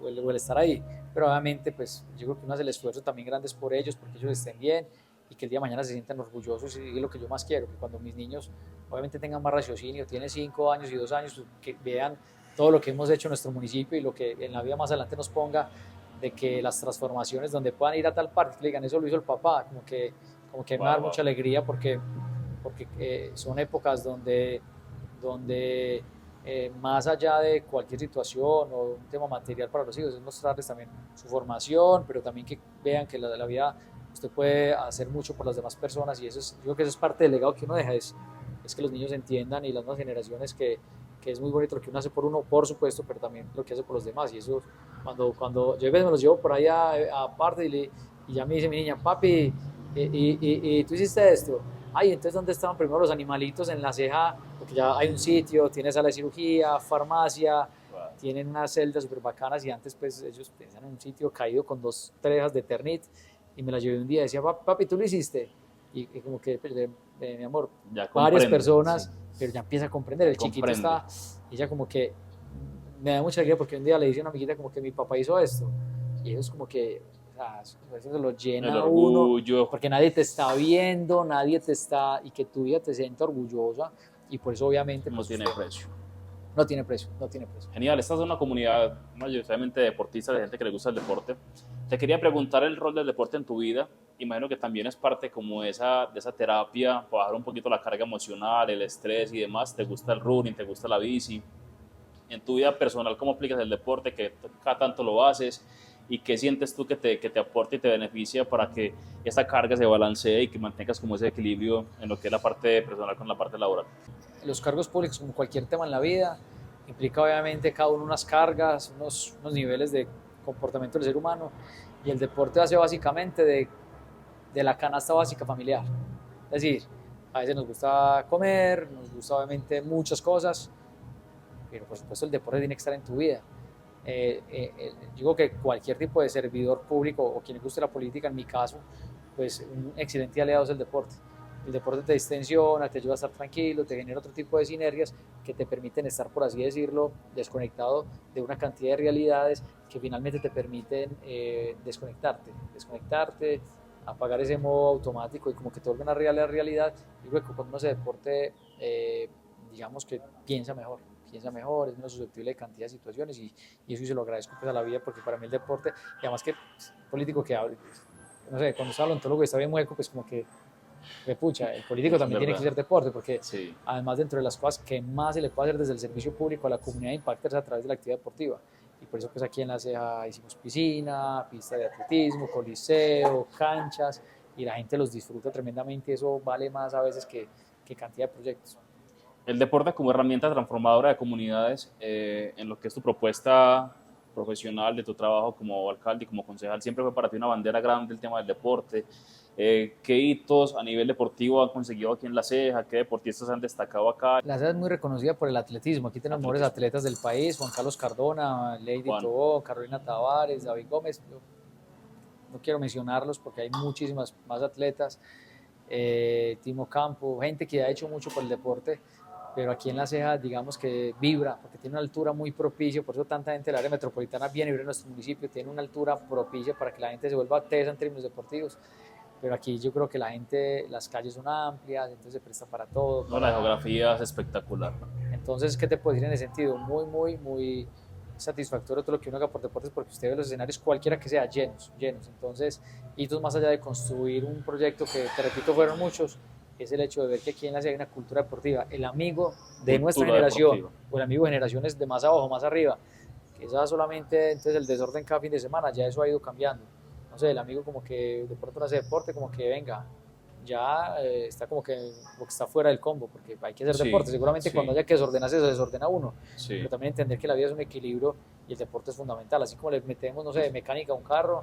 el estar ahí. Pero obviamente, pues yo creo que uno hace el esfuerzo también grandes por ellos, porque ellos estén bien y que el día de mañana se sientan orgullosos, y es lo que yo más quiero, que cuando mis niños obviamente tengan más raciocinio, tienen 5 años y 2 años, que vean todo lo que hemos hecho en nuestro municipio y lo que en la vida más adelante nos ponga, de que las transformaciones donde puedan ir a tal parte, que le digan, eso lo hizo el papá, como que me da mucha alegría, porque son épocas donde más allá de cualquier situación o un tema material para los hijos, es mostrarles también su formación, pero también que vean que la vida usted puede hacer mucho por las demás personas, y yo creo que eso es parte del legado que uno deja, es que los niños entiendan, y las nuevas generaciones, que es muy bonito lo que uno hace por uno, por supuesto, pero también lo que hace por los demás. Y eso, cuando yo a veces me los llevo por ahí aparte y ya me dice mi niña, papi, y tú hiciste esto. Ay, entonces, ¿dónde estaban primero los animalitos en la ceja? Porque ya hay un sitio, tiene sala de cirugía, farmacia, tienen unas celdas súper bacanas, y antes pues ellos pensaban en un sitio caído con 2 trejas de Eternit, y me la llevé un día y decía, papi, ¿tú lo hiciste? Y como que, pues, mi amor, varias personas, sí, pero ya empieza a comprender, el chiquito está, ella como que me da mucha alegría, porque un día le dice a una amiguita como que mi papá hizo esto, y ellos como que, o sea, eso se lo llena a uno, porque nadie te está viendo, nadie te está, y que tu vida te sienta orgullosa, y por eso obviamente no pues, tiene precio. No tiene precio, no tiene precio. Genial, esta es una comunidad mayoritariamente deportista, de gente que le gusta el deporte. Te quería preguntar el rol del deporte en tu vida. Imagino que también es parte como de esa terapia, para bajar un poquito la carga emocional, el estrés y demás. ¿Te gusta el running, te gusta la bici? En tu vida personal, ¿cómo aplicas el deporte? ¿Qué cada tanto lo haces? ¿Y qué sientes tú que te aporta y te beneficia para que esta carga se balancee y que mantengas como ese equilibrio en lo que es la parte personal con la parte laboral? Los cargos públicos, como cualquier tema en la vida, implica obviamente cada uno unas cargas, unos niveles de comportamiento del ser humano, y el deporte hace básicamente de la canasta básica familiar. Es decir, a veces nos gusta comer, nos gusta obviamente muchas cosas, pero por supuesto el deporte tiene que estar en tu vida. Digo que cualquier tipo de servidor público, o quien le guste la política, en mi caso, pues un excelente aliado es el deporte. El deporte te distensiona, te ayuda a estar tranquilo, te genera otro tipo de sinergias que te permiten estar, por así decirlo, desconectado de una cantidad de realidades que finalmente te permiten desconectarte, apagar ese modo automático y como que te vuelven a realidad. Yo creo que cuando uno hace deporte, digamos que piensa mejor, es menos susceptible de cantidad de situaciones y eso se lo agradezco pues a la vida porque para mí el deporte, y además que pues, político que hable, no sé, cuando está el odontólogo y está bien mueco, pues como que pucha, el político también tiene que hacer deporte, porque sí. además dentro de las cosas que más se le puede hacer desde el servicio público a la comunidad impacta es a través de la actividad deportiva. Y por eso pues aquí en La Ceja hicimos piscina, pista de atletismo, coliseo, canchas, y la gente los disfruta tremendamente y eso vale más a veces que cantidad de proyectos. El deporte como herramienta transformadora de comunidades, en lo que es tu propuesta profesional de tu trabajo como alcalde y como concejal, siempre fue para ti una bandera grande el tema del deporte. ¿Qué hitos a nivel deportivo han conseguido aquí en La Ceja? ¿Qué deportistas han destacado acá? La Ceja es muy reconocida por el atletismo. Aquí tenemos mejores atletas del país: Juan Carlos Cardona, Lady Tobó, Carolina Tavares, David Gómez. No quiero mencionarlos porque hay muchísimas más atletas. Timo Campo, gente que ha hecho mucho por el deporte, pero aquí en La Ceja digamos que vibra porque tiene una altura muy propicia, por eso tanta gente del área metropolitana viene a vivir en nuestro municipio, tiene una altura propicia para que la gente se vuelva tesa en términos deportivos. Pero aquí yo creo que la gente, las calles son amplias, entonces se presta para todo. No, la geografía es espectacular. Entonces, ¿qué te puedo decir en ese sentido? Muy satisfactorio todo lo que uno haga por deportes porque usted ve los escenarios, cualquiera que sea, llenos. Entonces, hitos más allá de construir un proyecto que, te repito, fueron muchos, es el hecho de ver que aquí en la ciudad hay una cultura deportiva. El amigo de nuestra generación, deportiva, o el amigo de generaciones de más abajo, más arriba, que esa solamente, entonces el desorden cada fin de semana, ya eso ha ido cambiando. No sé, el amigo como que de pronto no hace deporte, como que venga, ya está como que está fuera del combo, porque hay que hacer deporte. Seguramente cuando haya que desordenarse, se desordena uno. Pero también entender que la vida es un equilibrio y el deporte es fundamental. Así como le metemos, no sé, de mecánica a un carro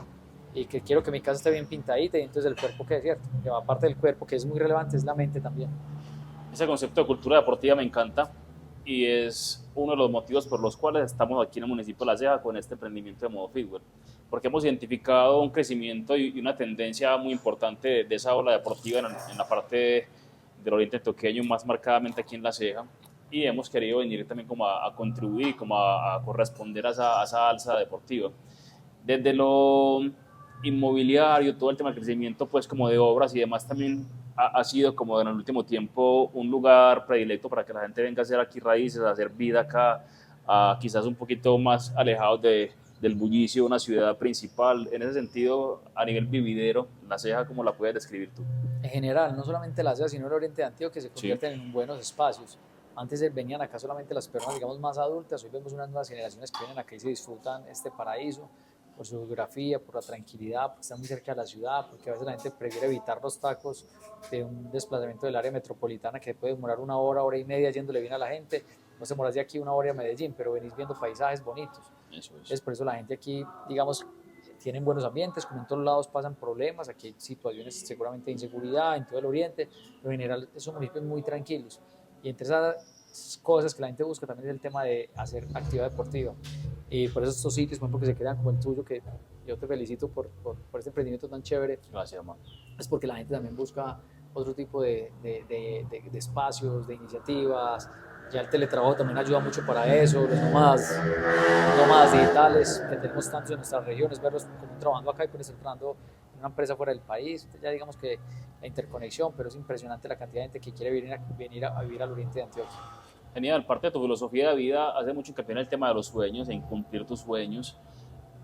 y que quiero que mi casa esté bien pintadita y entonces el cuerpo quede cierto. Que va aparte del cuerpo, que es muy relevante, es la mente también. Ese concepto de cultura deportiva me encanta y es uno de los motivos por los cuales estamos aquí en el municipio de La Ceja con este emprendimiento de Modo Fitwell, porque hemos identificado un crecimiento y una tendencia muy importante de esa ola deportiva en la parte del oriente antioqueño, más marcadamente aquí en La Ceja, y hemos querido venir también como a contribuir, como a corresponder a esa alza deportiva. Desde lo inmobiliario, todo el tema del crecimiento, pues como de obras y demás, también ha sido como en el último tiempo un lugar predilecto para que la gente venga a hacer aquí raíces, a hacer vida acá, quizás un poquito más alejados del bullicio de una ciudad principal. En ese sentido, a nivel vividero, La Ceja, ¿cómo la puedes describir tú? En general, no solamente La Ceja, sino el oriente de Antioquia, que se convierten en buenos espacios. Antes venían acá solamente las personas, digamos, más adultas, hoy vemos unas nuevas generaciones que vienen acá y se disfrutan este paraíso por su geografía, por la tranquilidad, porque están muy cerca de la ciudad, porque a veces la gente prefiere evitar los tacos de un desplazamiento del área metropolitana que puede demorar una hora y media yéndole bien a la gente. No se demoras de aquí una hora a Medellín, pero venís viendo paisajes bonitos. Eso es. Entonces, por eso la gente aquí, digamos, tienen buenos ambientes, como en todos lados pasan problemas, aquí hay situaciones seguramente de inseguridad en todo el oriente, pero en general son municipios muy tranquilos. Y entre esas cosas que la gente busca también es el tema de hacer actividad deportiva. Y por eso estos sitios, por ejemplo, que se crean como el tuyo, que yo te felicito por este emprendimiento tan chévere. Gracias, hermano. Es porque la gente también busca otro tipo de espacios, de iniciativas. Ya el teletrabajo también ayuda mucho para eso, los nómadas digitales que tenemos tantos en nuestras regiones, verlos como trabajando acá y pues entrando en una empresa fuera del país. Entonces ya digamos que la interconexión, pero es impresionante la cantidad de gente que quiere venir a vivir al oriente de Antioquia. Genial, parte de tu filosofía de vida hace mucho hincapié en el tema de los sueños, en cumplir tus sueños.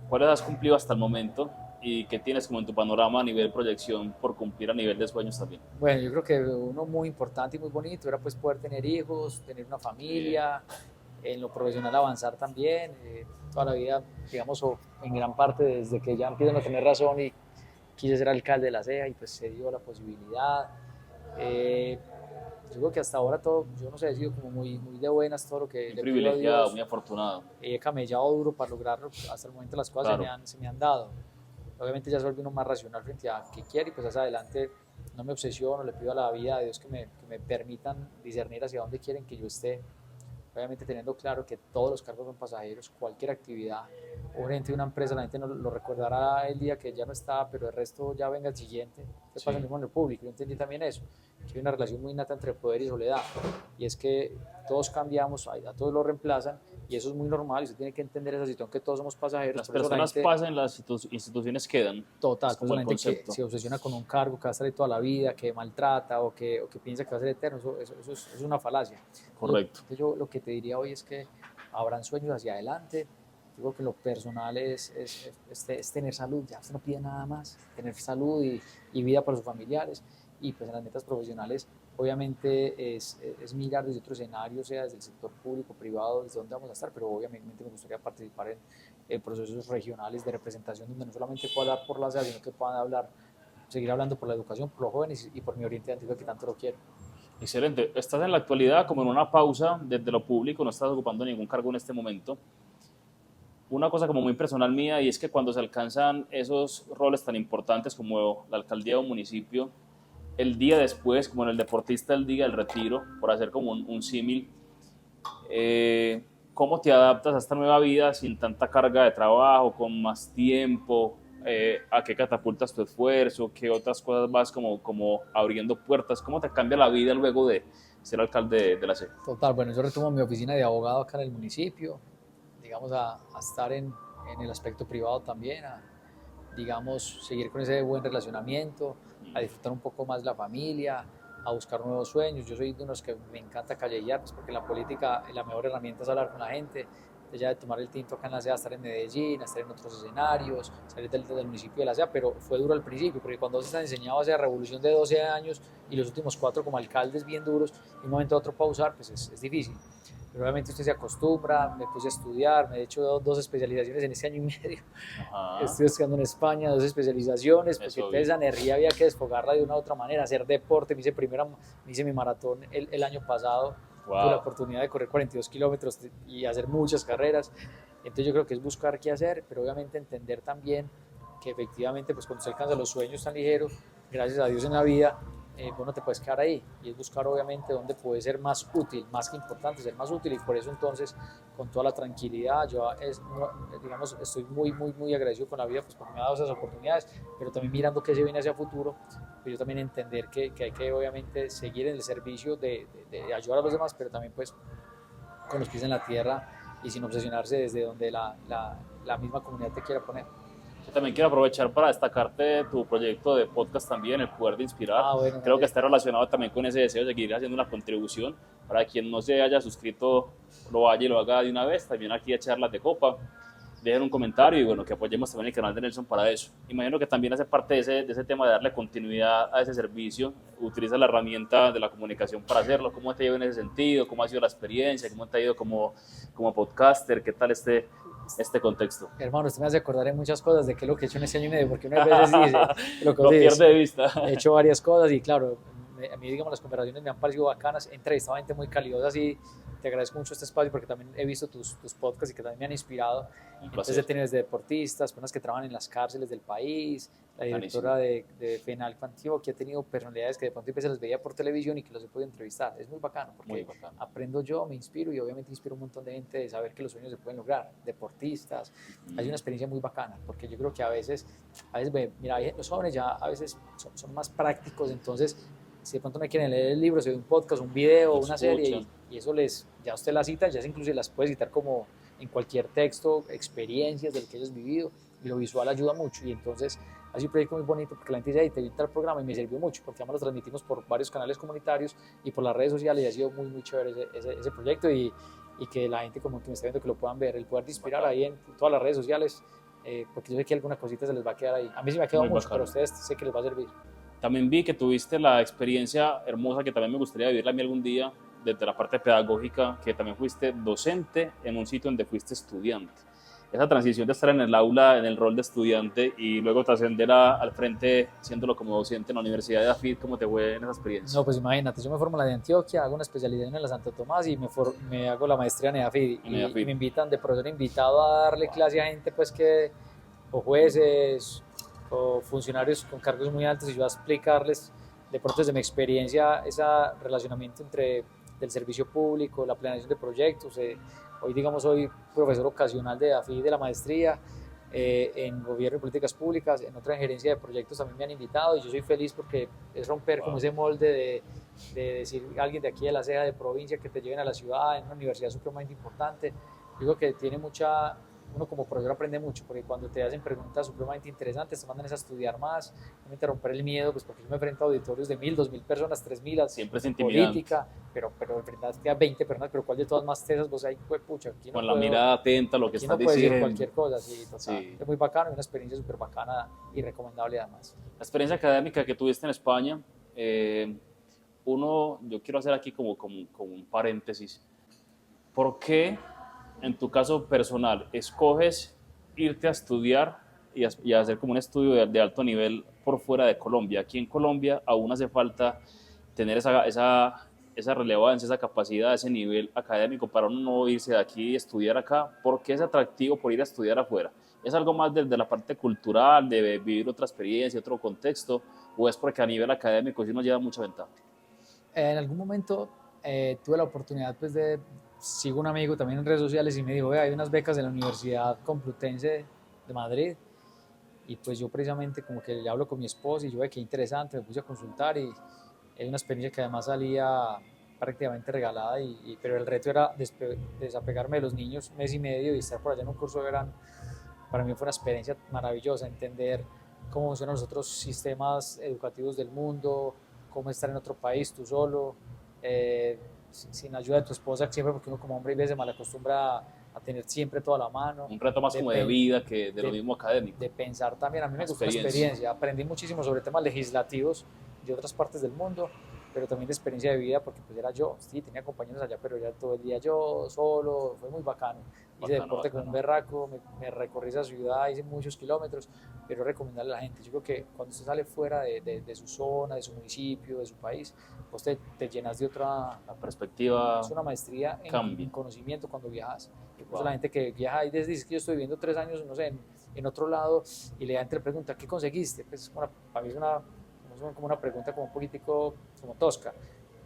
¿Cuáles has cumplido hasta el momento y qué tienes como en tu panorama a nivel de proyección por cumplir a nivel de sueños también? Bueno, yo creo que uno muy importante y muy bonito era pues poder tener hijos, tener una familia, en lo profesional avanzar también, toda la vida, digamos, o en gran parte desde que ya empiezo a tener razón y quise ser alcalde de La Ceja y pues se dio la posibilidad. Yo creo que hasta ahora todo, yo no sé, he sido como muy de buenas todo lo que muy privilegiado, Dios, muy afortunado. He camellado duro para lograrlo, hasta el momento las cosas se me han dado. Obviamente ya se vuelve uno más racional frente a qué quiere y pues hacia adelante no me obsesiono, le pido a la vida, a Dios que me permitan discernir hacia dónde quieren que yo esté. obviamente teniendo claro que todos los cargos son pasajeros, cualquier actividad o gente de una empresa, la gente no lo recordará el día que ya no está, pero el resto ya venga el siguiente. Entonces pasa lo mismo en el público. Yo entendí también eso, que hay una relación muy innata entre poder y soledad, y es que todos cambiamos, a todos lo reemplazan, y eso es muy normal, y usted tiene que entender esa situación, que todos somos pasajeros. Las personas pasan, las instituciones quedan. Total, es como la gente que se obsesiona con un cargo, que va a estar ahí toda la vida, que maltrata o que piensa que va a ser eterno, eso es una falacia. Correcto. Entonces yo lo que te diría hoy es que habrán sueños hacia adelante. Digo que lo personal es tener salud, ya usted no pide nada más, tener salud y vida para sus familiares, y pues en las metas profesionales obviamente es mirar desde otro escenario, sea desde el sector público, privado, desde dónde vamos a estar, pero obviamente me gustaría participar en procesos regionales de representación donde no solamente pueda hablar por la SEA, sino que pueda seguir hablando por la educación, por los jóvenes y por mi Oriente Antioquia, que tanto lo quiero. Excelente. Estás en la actualidad como en una pausa desde lo público, no estás ocupando ningún cargo en este momento. Una cosa como muy personal mía, y es que cuando se alcanzan esos roles tan importantes como la alcaldía o municipio, el día después, como en el deportista el día del retiro, por hacer como un símil, ¿cómo te adaptas a esta nueva vida sin tanta carga de trabajo, con más tiempo? ¿A qué catapultas tu esfuerzo? ¿Qué otras cosas vas como abriendo puertas? ¿Cómo te cambia la vida luego de ser alcalde de la SEA? Total, bueno, yo retomo mi oficina de abogado acá en el municipio, digamos a estar en el aspecto privado también, digamos, seguir con ese buen relacionamiento, a disfrutar un poco más la familia, a buscar nuevos sueños. Yo soy de unos que me encanta callejear, pues porque en la política la mejor herramienta es hablar con la gente. Entonces ya de tomar el tinto acá en la SEA, estar en Medellín, estar en otros escenarios, salir del municipio de la SEA, pero fue duro al principio, porque cuando se está enseñado hacia revolución de 12 años y los últimos 4 como alcaldes bien duros, y de un momento a otro pausar, pues es difícil. Pero obviamente usted se acostumbra, me puse a estudiar, me he hecho 2 especializaciones en este año y medio. Ajá. Estoy estudiando en España 2 especializaciones, porque entonces esa energía había que desfogarla de una u otra manera, hacer deporte. Me hice mi maratón el año pasado, wow. Tuve la oportunidad de correr 42 kilómetros y hacer muchas carreras. Entonces yo creo que es buscar qué hacer, pero obviamente entender también que efectivamente pues cuando se alcanzan los sueños tan ligeros, gracias a Dios en la vida, vos no te puedes quedar ahí, y es buscar obviamente dónde puede ser más útil, más que importante, ser más útil. Y por eso entonces, con toda la tranquilidad, yo digamos, estoy muy agradecido con la vida, pues porque me ha dado esas oportunidades, pero también mirando qué se viene hacia futuro, pues yo también entender que hay que obviamente seguir en el servicio de ayudar a los demás, pero también pues con los pies en la tierra y sin obsesionarse desde donde la misma comunidad te quiera poner. Yo también quiero aprovechar para destacarte tu proyecto de podcast también, El Poder de Inspirar. Bueno, creo que está relacionado también con ese deseo de seguir haciendo una contribución. Para quien no se haya suscrito, lo vaya y lo haga de una vez. También aquí a Charlas de Copa. Dejen un comentario y bueno, que apoyemos también el canal de Nelson para eso. Imagino que también hace parte de ese tema de darle continuidad a ese servicio. Utiliza la herramienta de la comunicación para hacerlo. ¿Cómo te ha ido en ese sentido? ¿Cómo ha sido la experiencia? ¿Cómo te ha ido como podcaster? ¿Qué tal este contexto? Hermano, usted me hace acordar en muchas cosas de qué es lo que he hecho en este año y medio, porque una vez dice lo pierde de vista. He hecho varias cosas y claro, a mí digamos las conversaciones me han parecido bacanas, he entrevistado a gente muy calidosa y te agradezco mucho este espacio porque también he visto tus podcasts y que también me han inspirado. Entonces he tenido desde deportistas, personas que trabajan en las cárceles del país, la directora de FENALCO Antioquia, he tenido personalidades que de pronto a veces las veía por televisión y que los he podido entrevistar. Es muy bacano porque aprendo yo, me inspiro y obviamente inspiro un montón de gente de saber que los sueños se pueden lograr, deportistas. Hay una experiencia muy bacana porque yo creo que a veces mira, los jóvenes ya a veces son más prácticos, entonces si de pronto no quieren leer el libro, se ve un podcast, un video, una serie y eso ya usted las cita, ya incluso las puede citar como en cualquier texto, experiencias de lo que ellos han vivido, y lo visual ayuda mucho. Y entonces ha sido un proyecto muy bonito porque la gente dice, ahí te vi el programa, y me sirvió mucho porque además lo transmitimos por varios canales comunitarios y por las redes sociales, y ha sido muy chévere ese proyecto, y que la gente como que me está viendo que lo puedan ver, El Poder de Inspirar ahí en todas las redes sociales, porque yo sé que alguna cosita se les va a quedar ahí. A mí sí me ha quedado mucho, pero a ustedes sé que les va a servir. También vi que tuviste la experiencia hermosa que también me gustaría vivirla a mí algún día, desde la parte pedagógica, que también fuiste docente en un sitio donde fuiste estudiante. Esa transición de estar en el aula, en el rol de estudiante, y luego trascender al frente siéndolo como docente en la Universidad de AFID, ¿cómo te fue en esa experiencia? No, pues imagínate, yo me formo en la de Antioquia, hago una especialidad en la Santo Tomás y me hago la maestría en EAFID. Y me invitan de profesor invitado a darle clase a gente pues o jueces o funcionarios con cargos muy altos, y yo a explicarles de pronto desde mi experiencia ese relacionamiento entre del servicio público, la planeación de proyectos. Hoy, digamos, soy profesor ocasional de AFI de la maestría, en gobierno y políticas públicas, en otra gerencia de proyectos también me han invitado y yo soy feliz porque es romper como ese molde de decir alguien de aquí de la ceja de provincia que te lleven a la ciudad, en una universidad supremamente importante. Digo que tiene mucha, uno como profesor aprende mucho porque cuando te hacen preguntas supremamente interesantes te mandan a estudiar más, realmente romper el miedo, pues porque yo me enfrento a auditorios de 1000, 2000 personas, 3000, siempre es intimidante. Política, pero enfrentaste a 20 personas, pero ¿cuál de todas más tesas? Vos ahí, pues pucha, aquí no con puedo, la mirada atenta a lo que estás no diciendo. Cualquier cosa, sí, total. Sí. Es muy bacano, una experiencia súper bacana y recomendable además. La experiencia académica que tuviste en España, yo quiero hacer aquí como un paréntesis. ¿Por qué, en tu caso personal, escoges irte a estudiar y a hacer como un estudio de alto nivel por fuera de Colombia? Aquí en Colombia aún hace falta tener esa relevancia, esa capacidad, ese nivel académico para uno no irse de aquí y estudiar acá. ¿Por qué es atractivo por ir a estudiar afuera? ¿Es algo más desde la parte cultural, de vivir otra experiencia, otro contexto, o es porque a nivel académico sí nos lleva mucha ventaja? En algún momento tuve la oportunidad pues sigo un amigo también en redes sociales y me dijo, hay unas becas en la Universidad Complutense de Madrid, y pues yo precisamente como que le hablo con mi esposa y yo, qué interesante, me puse a consultar y es una experiencia que además salía prácticamente regalada, pero el reto era desapegarme de los niños mes y medio y estar por allá en un curso de verano. Para mí fue una experiencia maravillosa, entender cómo funcionan los otros sistemas educativos del mundo, cómo estar en otro país tú solo, sin ayuda de tu esposa siempre, porque uno como hombre a veces se malacostumbra a tener siempre toda la mano. Un reto más como de vida que de lo mismo académico. De pensar también, a mí me gustó la experiencia, aprendí muchísimo sobre temas legislativos de otras partes del mundo, pero también de experiencia de vida, porque pues era yo, sí, tenía compañeros allá, pero ya todo el día yo solo, fue muy bacano. Hice deporte con un berraco, me recorrí esa ciudad, hice muchos kilómetros, pero recomendarle a la gente, yo creo que cuando usted sale fuera de su zona, de su municipio, de su país, vos te llenas de otra... La perspectiva es una maestría en conocimiento cuando viajas. Y pues la gente que viaja y dice que yo estoy viviendo 3 años, no sé, en otro lado, y la gente le pregunta, ¿qué conseguiste? Pues para mí es como una pregunta como un político, como tosca.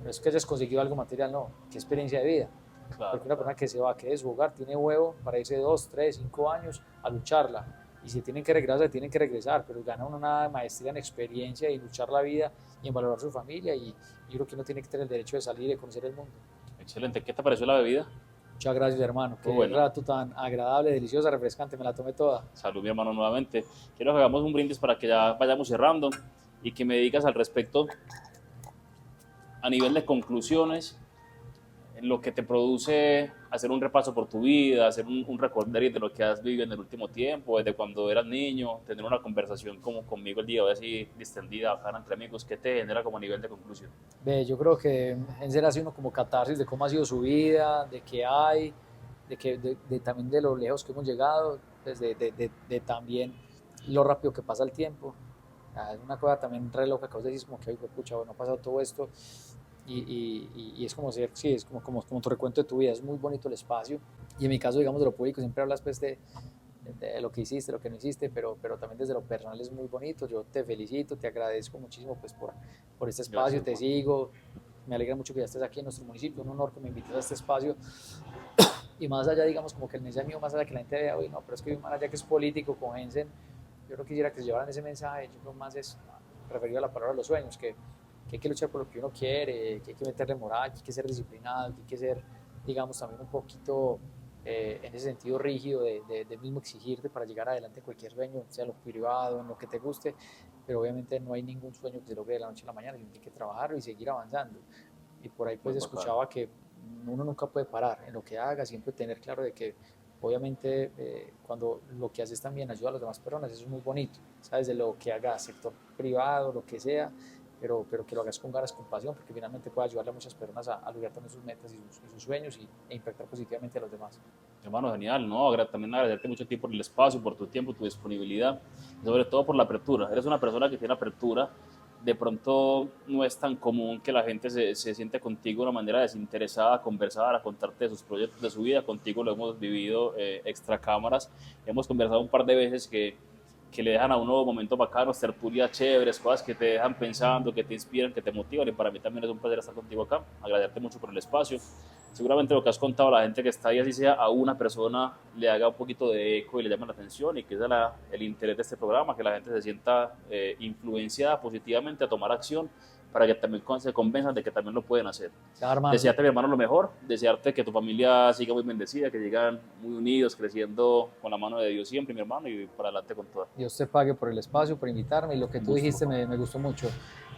No es que hayas conseguido algo material, no, qué experiencia de vida. Claro, porque una persona que se va, que de su hogar, tiene huevo para irse 2, 3, 5 años a lucharla. Y si tienen que regresar, se tienen que regresar, pero gana una maestría en experiencia y luchar la vida y en valorar su familia. Y yo creo que uno tiene que tener el derecho de salir y de conocer el mundo. Excelente. ¿Qué te pareció la bebida? Muchas gracias, hermano. Qué rato tan agradable, deliciosa, refrescante. Me la tomé toda. Salud, mi hermano, nuevamente. Quiero que hagamos un brindis para que ya vayamos cerrando y que me digas al respecto, a nivel de conclusiones, lo que te produce hacer un repaso por tu vida, hacer un recorderis de lo que has vivido en el último tiempo, desde cuando eras niño, tener una conversación como conmigo el día de hoy así distendida, bacana entre amigos. ¿Qué te genera como a nivel de conclusión? Yo creo que en ser así uno como catarsis de cómo ha sido su vida, de qué hay, también de lo lejos que hemos llegado, pues de también lo rápido que pasa el tiempo. Es una cosa también re loca que vos decís como que, pucha, bueno, ha pasado todo esto. Y es como ser, sí, es como tu recuento de tu vida, es muy bonito el espacio, y en mi caso, digamos, de lo público, siempre hablas pues de lo que hiciste, lo que no hiciste, pero también desde lo personal es muy bonito. Yo te felicito, te agradezco muchísimo pues por este espacio. Gracias, te sigo, me alegra mucho que ya estés aquí en nuestro municipio, un honor que me invites a este espacio, y más allá, digamos, como que el mensaje mío, más allá que la gente vea, uy, no, pero es que más allá que es político con Jensen, yo no quisiera que se llevaran ese mensaje. Yo creo más es referido a la palabra de los sueños, que hay que luchar por lo que uno quiere, que hay que meterle moral, que hay que ser disciplinado, que hay que ser, digamos, también un poquito en ese sentido rígido de mismo exigirte para llegar adelante en cualquier sueño, sea en lo privado, en lo que te guste, pero obviamente no hay ningún sueño que se logre de la noche a la mañana, sino que hay que trabajarlo y seguir avanzando. Y por ahí pues escuchaba que uno nunca puede parar en lo que haga, siempre tener claro de que obviamente cuando lo que haces también ayuda a las demás personas, eso es muy bonito, ¿sabes? De lo que hagas, sector privado, lo que sea, pero que lo hagas con ganas, con pasión, porque finalmente puede ayudarle a muchas personas a lograr también sus metas y sus sueños e impactar positivamente a los demás. Hermano, genial, ¿no? También agradecerte mucho a ti por el espacio, por tu tiempo, tu disponibilidad, y sobre todo por la apertura. Eres una persona que tiene apertura. De pronto no es tan común que la gente se siente contigo de una manera desinteresada a conversar, a contarte de sus proyectos, de su vida. Contigo lo hemos vivido extra cámaras. Hemos conversado un par de veces que que le dejan a uno momentos bacanos, tertulias chéveres, cosas que te dejan pensando, que te inspiran, que te motivan, y para mí también es un placer estar contigo acá, agradecerte mucho por el espacio. Seguramente lo que has contado a la gente que está ahí, así sea a una persona, le haga un poquito de eco y le llame la atención, y que es el interés de este programa, que la gente se sienta influenciada positivamente a tomar acción, para que también se convenzan de que también lo pueden hacer. Claro, hermano. Desearte, mi hermano, lo mejor, desearte que tu familia siga muy bendecida, que sigan muy unidos, creciendo con la mano de Dios siempre, mi hermano, y para adelante con todo. Dios te pague por el espacio, por invitarme, y lo que tú dijiste me gustó mucho.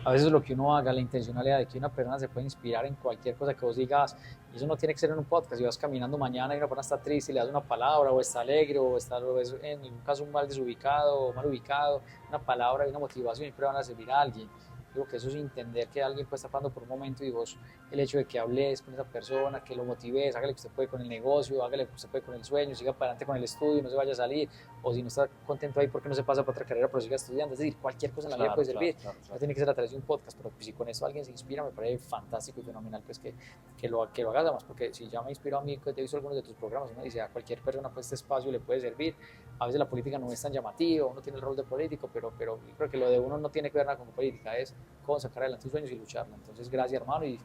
A veces lo que uno haga, la intencionalidad de que una persona se puede inspirar en cualquier cosa que vos digas, y eso no tiene que ser en un podcast. Si vas caminando mañana y una persona está triste y le das una palabra, o está alegre, o está en un caso mal desubicado o mal ubicado, una palabra y una motivación siempre van a servir a alguien. Digo que eso es entender que alguien puede estar pasando por un momento, y vos, el hecho de que hables con esa persona, que lo motives, hágale que usted puede con el negocio, hágale que usted puede con el sueño, siga para adelante con el estudio, no se vaya a salir, o si no está contento ahí, ¿por qué no se pasa para otra carrera pero siga estudiando? Es decir, cualquier cosa en la vida puede servir, no tiene que ser a través de un podcast, pero si con eso alguien se inspira, me parece fantástico y fenomenal, pues que lo hagas además, porque si ya me inspiró a mí, que te he visto algunos de tus programas, uno dice, a cualquier persona pues este espacio le puede servir. A veces la política no es tan llamativa, uno tiene el rol de político, pero yo creo que lo de uno no tiene que ver nada con política, es cómo sacar adelante tus sueños y lucharla. Entonces, gracias, hermano, y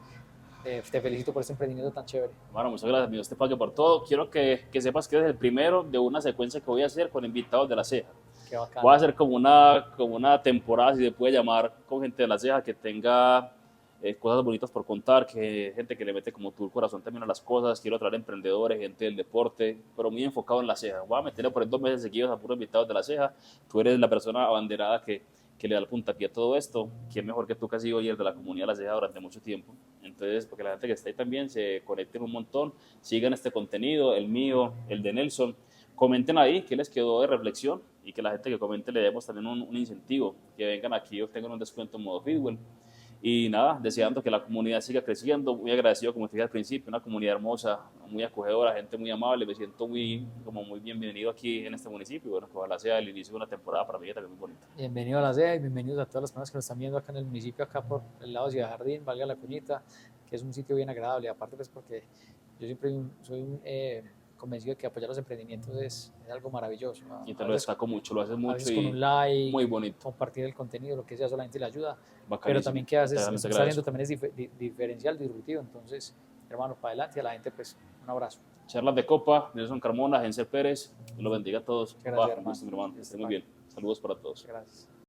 te felicito por este emprendimiento tan chévere. Bueno, muchas gracias, Dios te pague por todo. Quiero que sepas que eres el primero de una secuencia que voy a hacer con invitados de La Ceja. Qué bacán. Voy a hacer como una temporada, si se puede llamar, con gente de La Ceja que tenga cosas bonitas por contar, que gente que le mete como tu corazón también a las cosas. Quiero traer emprendedores, gente del deporte, pero muy enfocado en La Ceja. Voy a meterle por 2 meses seguidos a puros invitados de La Ceja. Tú eres la persona abanderada que le da el puntapié a todo esto. ¿Quién mejor que tú, que has sido líder de la comunidad de La Ceja durante mucho tiempo? Entonces, porque la gente que está ahí también se conecten un montón, sigan este contenido, el mío, el de Nelson. Comenten ahí qué les quedó de reflexión, y que la gente que comente le demos también un incentivo, que vengan aquí o tengan un descuento en modo Fitwell. Y nada, deseando que la comunidad siga creciendo, muy agradecido, como te dije al principio, una comunidad hermosa, muy acogedora, gente muy amable, me siento muy bienvenido aquí en este municipio, y bueno, que ojalá sea el inicio de una temporada para mí también muy bonita. Bienvenido a La Ceja y bienvenidos a todas las personas que nos están viendo acá en el municipio, acá por el lado de Ciudad Jardín, valga la cuñita, que es un sitio bien agradable, aparte pues porque yo siempre soy convencido de que apoyar los emprendimientos es algo maravilloso. Y te lo destaco mucho, lo haces mucho, con un like, muy bonito. Compartir el contenido, lo que sea, solamente le ayuda. Bacanísimo. Pero también que haces, está haciendo también es diferencial, disruptivo. Entonces, hermano, para adelante, a la gente, pues, un abrazo. Charlas de Copa, Nelson Carmona, Genser Pérez, Dios los bendiga a todos. Gracias, hermano. Gusto, mi hermano. Esté muy bien. Saludos para todos. Gracias.